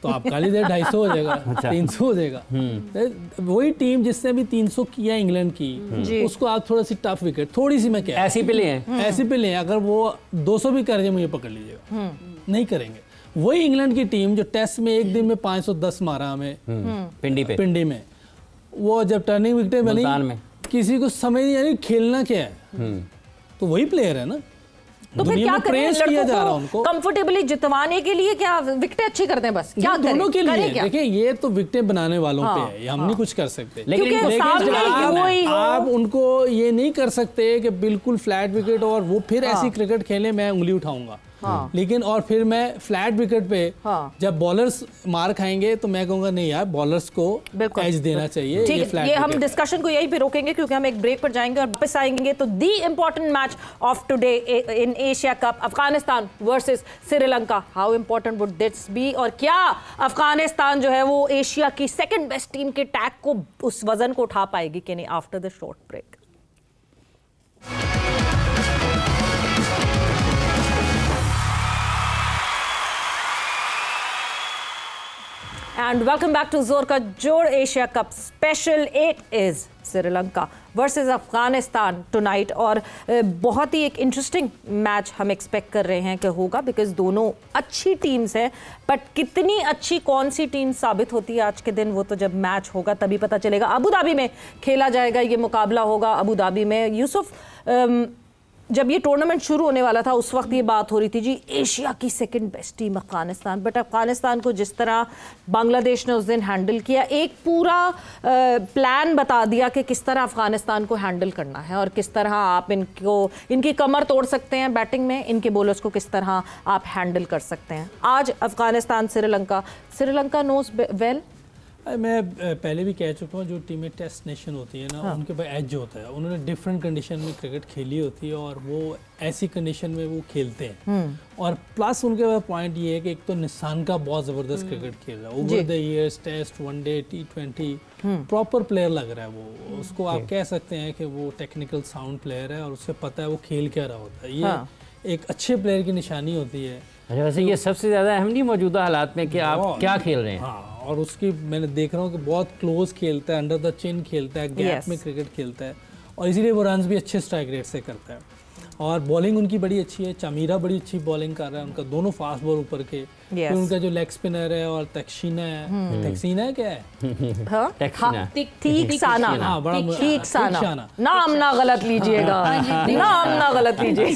तो आप काली देर 250 हो जाएगा, 300 हो जाएगा। वही टीम जिसने भी 300 किया इंग्लैंड की, उसको आप थोड़ा सी टफ विकेट, थोड़ी सी मैं कह ऐसी पे लें, ऐसी पे लें, अगर वो 200 भी कर जाए मुझे पकड़ लीजिएगा, नहीं करेंगे। वही इंग्लैंड की टीम जो टेस्ट में एक दिन में 510 मारा हमें पिंडी में, वो जब टर्निंग विकेटें बनी, किसी को समझ नहीं आ रही खेलना क्या है। तो वही प्लेयर है ना, तो फिर क्या करें? लड़कों को कंफर्टेबली जितवाने के लिए क्या विकेटें अच्छी करते हैं बस? क्या दोनों के लिए देखिए, ये तो विकेटें बनाने वालों पे है, ये हम नहीं कुछ कर सकते। लेकिन आप उनको ये नहीं कर सकते कि बिल्कुल फ्लैट विकेट और वो फिर ऐसी क्रिकेट खेले मैं उंगली उठाऊंगा। लेकिन और फिर मैं फ्लैट विकेट पे जब बॉलर्स मार खाएंगे तो मैं कहूंगा नहीं यार, बॉलर्स को एज देना चाहिए। ठीक है, ये हम डिस्कशन को यहीं पे रोकेंगे क्योंकि हम एक ब्रेक पर जाएंगे और वापस आएंगे। तो the important match of today in Asia Cup, Afghanistan versus Sri Lanka, how important would this be, और क्या अफगानिस्तान जो है वो एशिया की सेकंड बेस्ट टीम के टैग को, उस वजन को उठा पाएगी कि नहीं? After the short break. And welcome back to जोर का जोड़ Asia Cup special. It is Sri Lanka versus Afghanistan tonight, और बहुत ही एक इंटरेस्टिंग मैच हम एक्सपेक्ट कर रहे हैं कि होगा, बिकॉज दोनों अच्छी टीम्स हैं। बट कितनी अच्छी कौन सी टीम साबित होती है आज के दिन, वो तो जब मैच होगा तभी पता चलेगा। अबू धाबी में खेला जाएगा, ये मुकाबला होगा अबू धाबी में। यूसुफ, जब ये टूर्नामेंट शुरू होने वाला था उस वक्त ये बात हो रही थी जी एशिया की second best team Afghanistan, but Afghanistan को जिस तरह बांग्लादेश ने उस दिन हैंडल किया, एक पूरा प्लान बता दिया कि किस तरह अफगानिस्तान को हैंडल करना है और किस तरह आप इनकी कमर तोड़ सकते हैं बैटिंग में, इनके बॉलर्स को किस तरह आप हैंडल कर सकते हैं। आज अफगानिस्तान श्रीलंका नोज वेल। मैं पहले भी कह चुका हूँ, जो टीमें टेस्ट नेशन होती है ना, हाँ। उनके पास एज होता है, उन्होंने डिफरेंट कंडीशन में क्रिकेट खेली होती है और वो ऐसी कंडीशन में वो खेलते हैं। और प्लस उनके पास पॉइंट ये है कि एक तो निशान का बहुत ज़बरदस्त क्रिकेट खेल रहा है over the years, test, one day, T20, proper player लग रहा है वो। उसको आप कह सकते हैं कि वो टेक्निकल साउंड प्लेयर है और उससे पता है वो खेल क्या रहा होता है। ये एक अच्छे प्लेयर की निशानी होती है। अच्छा, वैसे ये सबसे ज़्यादा अहम नहीं मौजूदा हालात में कि आप क्या खेल रहे हैं। हाँ, और उसकी मैंने देख रहा हूँ कि बहुत क्लोज खेलता है, अंडर द चिन खेलता है, गैप में क्रिकेट खेलता है और इसीलिए वो रन्स भी अच्छे स्ट्राइक रेट से करता है। और बॉलिंग उनकी बड़ी अच्छी है, चमीरा बड़ी अच्छी बॉलिंग कर रहा है, उनका दोनों फास्ट बॉल ऊपर के। फिर उनका जो लेग स्पिनर है और तक्सीना है, तक्सीना है क्या है? नाम ना गलत लीजिएगा, नाम ना गलत लीजिएगा,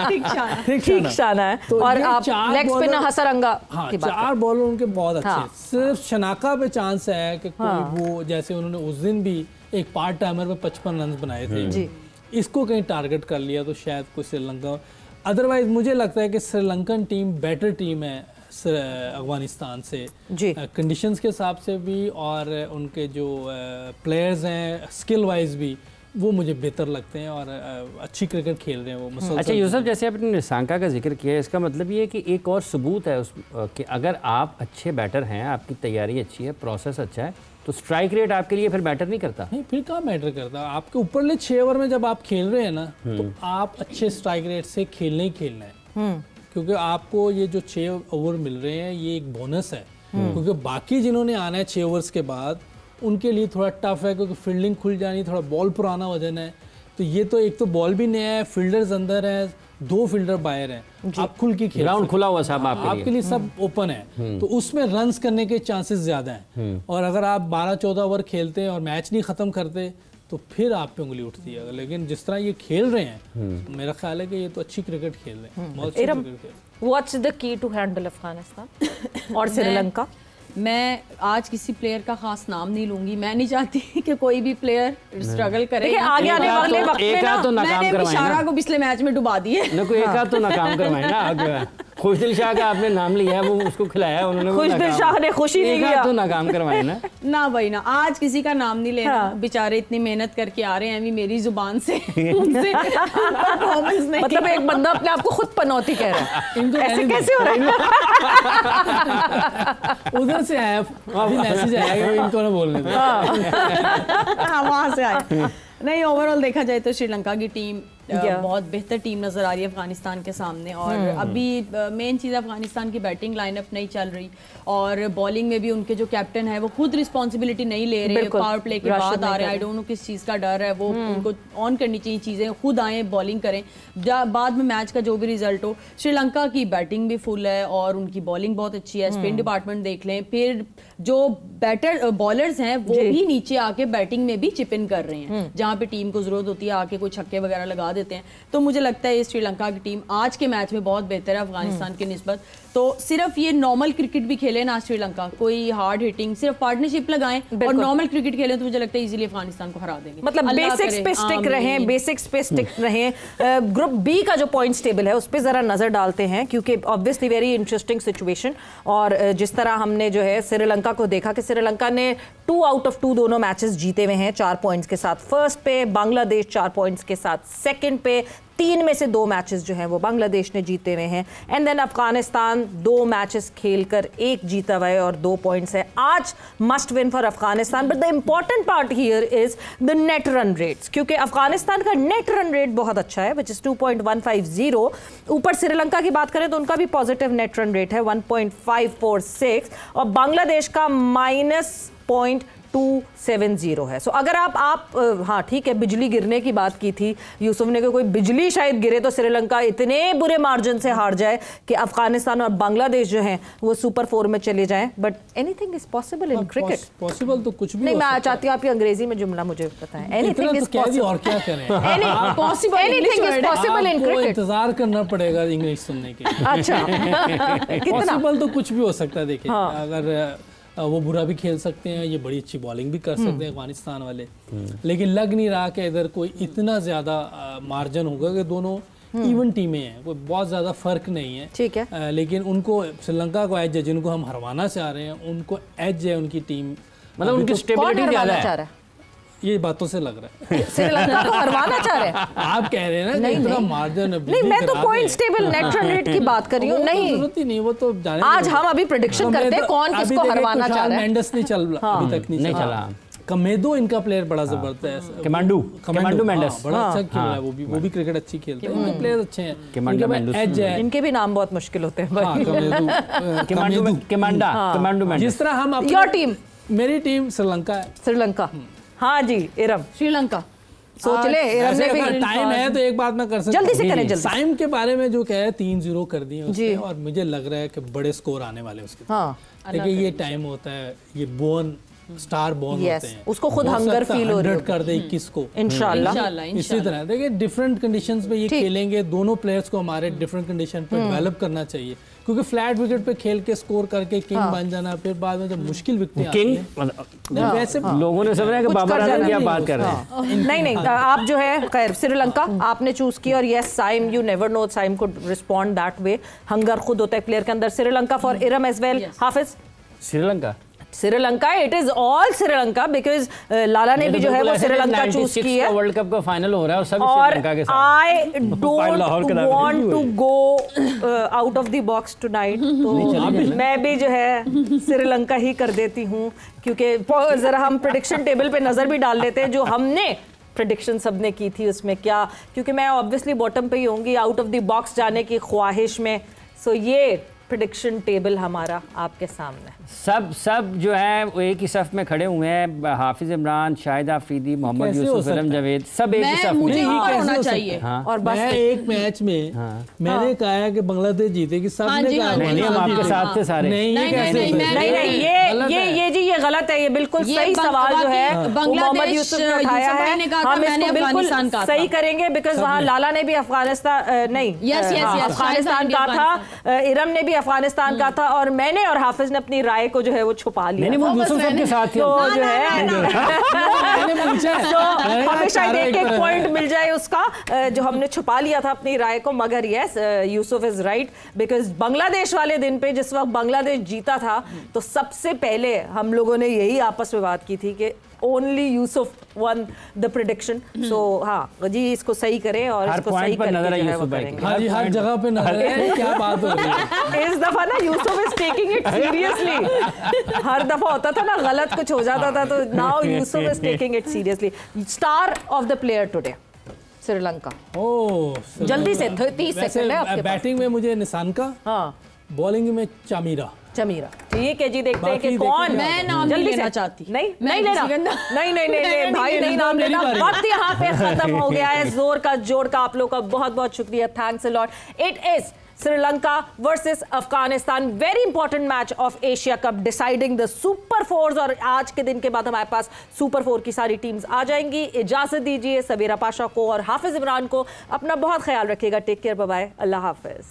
ठीक है। और आप लेग स्पिनर हसरंगा, 4 बॉलर उनके बहुत अच्छे। सिर्फ शनाका पे चांस है कि कोई वो, जैसे उन्होंने उस दिन भी एक पार्ट टाइमर पे 55 रन बनाए थे, इसको कहीं टारगेट कर लिया तो शायद कोई श्रीलंका। अदरवाइज मुझे लगता है कि श्रीलंकन टीम बेटर टीम है अफगानिस्तान से, कंडीशंस के हिसाब से भी और उनके जो प्लेयर्स हैं स्किल वाइज भी वो मुझे बेहतर लगते हैं और अच्छी क्रिकेट खेल रहे हैं वो। अच्छा यूसुफ, जैसे आपने निशांका का जिक्र किया, इसका मतलब ये है कि एक और सबूत है कि अगर आप अच्छे बैटर हैं, आपकी तैयारी अच्छी है, प्रोसेस अच्छा है, तो स्ट्राइक रेट आपके लिए फिर मैटर नहीं करता। नहीं, फिर कहाँ मैटर करता। आपके ऊपरले 6 ओवर में जब आप खेल रहे हैं ना, तो आप अच्छे स्ट्राइक रेट से खेलना ही खेलना है, क्योंकि आपको ये जो 6 ओवर मिल रहे हैं ये एक बोनस है। क्योंकि बाकी जिन्होंने आना है 6 ओवर्स के बाद उनके लिए थोड़ा टफ है, क्योंकि फील्डिंग खुल जानी, थोड़ा बॉल पुराना वजन है। तो ये तो एक तो बॉल भी नया है, फील्डर्स अंदर है, 2 फील्डर बाहर हैं, आप खुल के खेल, ग्राउंड खुला हुआ साहब आपके लिए सब ओपन है, तो उसमें रन्स करने के चांसेस ज़्यादा हैं। और अगर आप 12-14 ओवर खेलते हैं और मैच नहीं ख़त्म करते तो फिर आप पे उंगली उठती है। लेकिन जिस तरह ये खेल रहे हैं, मेरा ख्याल है कि ये तो अच्छी क्रिकेट खेल रहे हैं, बहुत अच्छी क्रिकेट खेल रहे हैं। What's the key to handle Afghanistan और श्रीलंका? मैं आज किसी प्लेयर का खास नाम नहीं लूंगी, मैं नहीं चाहती कि कोई भी प्लेयर स्ट्रगल करे। आगे आने वाले वक्त में ना मैंने इशारा को पिछले मैच में डुबा दिए ना, कोई एक तो नाकाम करवाए ना। खुशदिल शाह का आपने नाम लिया है, वो उसको खिलाया उन्होंने, खुशदिल शाह ने खुशी नहीं लिया, तो नाकाम करवाए ना। ना भाई ना, आज किसी का नाम नहीं लेना। बेचारे इतनी मेहनत करके आ रहे हैं, अभी मेरी जुबान से उनसे परफॉर्मेंस नहीं। मतलब एक बंदा अपने आप को खुद पनौती कह रहा है, ऐसे कैसे हो रहा है? उधर से आया अभी मैसेज आया, इनको ना बोलने दो। वहां से आया। नहीं, ओवरऑल देखा जाए तो श्रीलंका की टीम बहुत बेहतर टीम नज़र आ रही है अफगानिस्तान के सामने। और अभी मेन चीज़ अफगानिस्तान की बैटिंग लाइनअप नहीं चल रही और बॉलिंग में भी उनके जो कैप्टन है वो खुद रिस्पॉन्सिबिलिटी नहीं ले रहे, पावर प्ले के बाद आ रहे हैं। आई डोंट नो किस चीज़ का डर है, वो उनको ऑन करनी चाहिए चीज़ें, खुद आए बॉलिंग करें, बाद में मैच का जो भी रिजल्ट हो। श्रीलंका की बैटिंग भी फुल है और उनकी बॉलिंग बहुत अच्छी है, स्पिन डिपार्टमेंट देख लें। फिर जो बैटर बॉलर्स हैं वो भी नीचे आके बैटिंग में भी चिप इन कर रहे हैं, जहाँ पे टीम को जरूरत होती है आके कोई छक्के वगैरह लगा देते हैं। तो मुझे लगता है श्रीलंका की टीम आज के मैच में बहुत बेहतर है अफगानिस्तान की निस्बत। तो सिर्फ ये नॉर्मल क्रिकेट भी खेले ना श्रीलंका, कोई हार्ड हिटिंग, सिर्फ पार्टनरशिप लगाएं और नॉर्मल क्रिकेट खेलें तो मुझे लगता है इजीली अफगानिस्तान को हरा देंगे। मतलब बेसिक्स पे स्टिक रहें, बेसिक्स पे स्टिक रहें। ग्रुप बी का जो पॉइंट्स टेबल है उस पर जरा नजर डालते हैं, क्योंकि ऑब्वियसली वेरी इंटरेस्टिंग सिचुएशन। और जिस तरह हमने जो है श्रीलंका को देखा कि श्रीलंका ने 2 आउट ऑफ 2 दोनों मैचेस जीते हुए हैं 4 पॉइंट्स के साथ फर्स्ट पे, बांग्लादेश 4 पॉइंट्स के साथ सेकंड पे, 3 में से 2 मैचेस जो हैं वो बांग्लादेश ने जीते हुए हैं। एंड देन अफगानिस्तान 2 मैचेस खेलकर 1 जीता हुआ है और 2 पॉइंट्स है। आज must win for Afghanistan, but the important part here is the net run rates, क्योंकि अफगानिस्तान का नेट रन रेट बहुत अच्छा है विच इज 2.150। ऊपर श्रीलंका की बात करें तो उनका भी पॉजिटिव नेट रन रेट है 1.546 और बांग्लादेश का -0.2 270 है। सो अगर आप हाँ ठीक है, बिजली गिरने की बात की थी यूसुफ ने कि कोई बिजली शायद गिरे तो श्रीलंका इतने बुरे मार्जिन से हार जाए कि अफगानिस्तान और बांग्लादेश जो हैं वो सुपर 4 में चले जाएं, but anything is possible in cricket. Possible तो कुछ भी नहीं, मैं चाहती हूँ आपकी अंग्रेजी में जुमला मुझे बताएं। एनीथिंग इज पॉसिबल, और क्या करें, anything is possible in cricket. इंतजार करना पड़ेगा इंग्लिश सुनने के लिए। अच्छा पॉसिबल तो कुछ भी हो सकता है। देखिए अगर वो बुरा भी खेल सकते हैं, ये बड़ी अच्छी बॉलिंग भी कर सकते हैं अफगानिस्तान वाले, लेकिन लग नहीं रहा कि इधर कोई इतना ज्यादा मार्जिन होगा कि दोनों इवन टीमें हैं, कोई बहुत ज्यादा फर्क नहीं है। ठीक है, लेकिन उनको श्रीलंका को एज है, जिनको हम हरवाना चाह रहे हैं उनको एज है उनकी टीम, मतलब उनकी स्टेबिलिटी ज्यादा है। ये बातों से लग रहा है श्रीलंका को हरवाना चाह रहे हैं। आप कह रहे हैं ना कि इतना मार्जिन है। नहीं, मैं तो point stable net run rate की बात कर रही हूँ। नहीं, जरूरत ही नहीं, वो तो जाने। आज हम अभी प्रेडिक्शन करते हैं कौन किसको हरवाना चाह रहा है। मेंडिस नहीं चल रहा, अभी तक नहीं चला। कमेदो इनका प्लेयर बड़ा जबरदस्त है, कमांडो मेंडिस बड़ा अच्छा खेल रहा है, वो भी क्रिकेट अच्छी खेलते हैं, इनके प्लेयर अच्छे हैं, एज है। इनके भी नाम बहुत मुश्किल होते हैं। जिस तरह हम अपनी योर टीम, मेरी टीम श्रीलंका है। श्रीलंका, हाँ जी, इरम श्रीलंका सोच ले। इरम ने भी टाइम है तो एक बात मैं कर सकता हूं, जल्दी से करें, जल्दी। टाइम के बारे में जो कह 3-0 कर दिए उसने, और मुझे लग रहा है कि बड़े स्कोर आने वाले उसके। हाँ, देखिए ये टाइम होता है, ये बोर्न स्टार बोर्न होते हैं, उसको खुद हंगर फील हो रही है, कर दे 21 को इंशाल्लाह। इसी तरह देखिए डिफरेंट कंडीशंस में ये खेलेंगे, दोनों प्लेयर्स को हमारे डिफरेंट कंडीशन पे डेवलप करना चाहिए, क्योंकि फ्लैट विकेट पे खेल के स्कोर करके किंग बन जाना, फिर बाद में जब मुश्किल विकेट आती है वैसे लोगों ने समझा कि बाबर आजम की बात कर रहे हैं। नहीं, आप जो है खैर श्रीलंका आपने चूज किया, और yes Saim, you never know, Saim could respond that way, hunger खुद होता है प्लेयर के अंदर। Sri Lanka for Iram as well. Hafiz, Sri Lanka, it is all Sri Lanka, because Lala ने भी जो है वो श्रीलंका चूज की है। वर्ल्ड कप का फाइनल हो रहा है और सब श्रीलंका के साथ। I don't want to go out of the box tonight, तो मैं भी जो है श्रीलंका ही कर देती हूँ, क्योंकि जरा हम प्रेडिक्शन टेबल पे नजर भी डाल लेते हैं जो हमने प्रेडिक्शन सबने की थी उसमें क्या, क्योंकि मैं ऑब्वियसली बॉटम पे ही होंगी आउट ऑफ द बॉक्स जाने की ख्वाहिश में। सो ये प्रेडिक्शन टेबल हमारा आपके सामने, सब जो है वो एक ही सफ में खड़े हुए हैं। हाफिज इमरान, शाहिद आफरीदी, मोहम्मद यूसुफ, इरम जावेद, सब एक ही सफ में। मुझे होना चाहिए। हाँ। और बस एक मैच में मैंने कहा है कि बांग्लादेश जीतेगी, सबने कहा नहीं, हम आपके साथ थे सारे। नहीं, ये कैसे? नहीं, ये गलत है, ये बिल्कुल सही सवाल जो है मोहम्मद यूसुफ ने उठाया है, हम इसको बिल्कुल सही करेंगे, बिकॉज वहाँ लाला ने भी अफगानिस्तान नहीं अफगानिस्तान का था, इरम ने भी अफगानिस्तान का था, और मैंने और हाफिज ने अपनी राय को जो है वो छुपा लिया। नहीं, वो यूसुफ के साथ थे, तो जो है हमेशा एक पॉइंट मिल जाए उसका, जो हमने छुपा लिया था अपनी राय को। मगर yes, Yusuf is right, because Bangladesh वाले दिन पे जिस वक्त बांग्लादेश जीता था तो सबसे पहले हम लोगों ने यही आपस में बात की थी कि only Yusuf won the prediction. So हाँ जी, इसको सही करें और इसको सही करेंगे। हाँ जी, हर जगह पे नजर है, क्या बात हो रही है इस दफा ना Yusuf is taking it seriously. हर दफा होता था ना गलत कुछ हो जाता था, तो now Yusuf is taking it seriously. Star of the player today Sri Lanka. Oh जल्दी से 30 सेकंड है आपके पास। बैटिंग में मुझे निशान का, हाँ, बॉलिंग में चमीरा। ठीक है जी, देखते हैं कि कौन। मैं नाम नहीं लेना चाहती। नहीं लेना, नहीं भाई, नहीं नाम लेना। वक्त यहाँ पे खत्म हो गया है। जोर का जोड़ का आप लोग का बहुत बहुत शुक्रिया, thanks a lot. It is Sri Lanka versus Afghanistan, very important match of Asia cup deciding the super force, और आज के दिन के बाद हमारे पास सुपर फोर की सारी टीम्स आ जाएंगी। इजाजत दीजिए सबीरा पाशा को और हाफिज इमरान को, अपना बहुत ख्याल रखिएगा, टेक केयर, बाय बाय, अल्लाह हाफिज।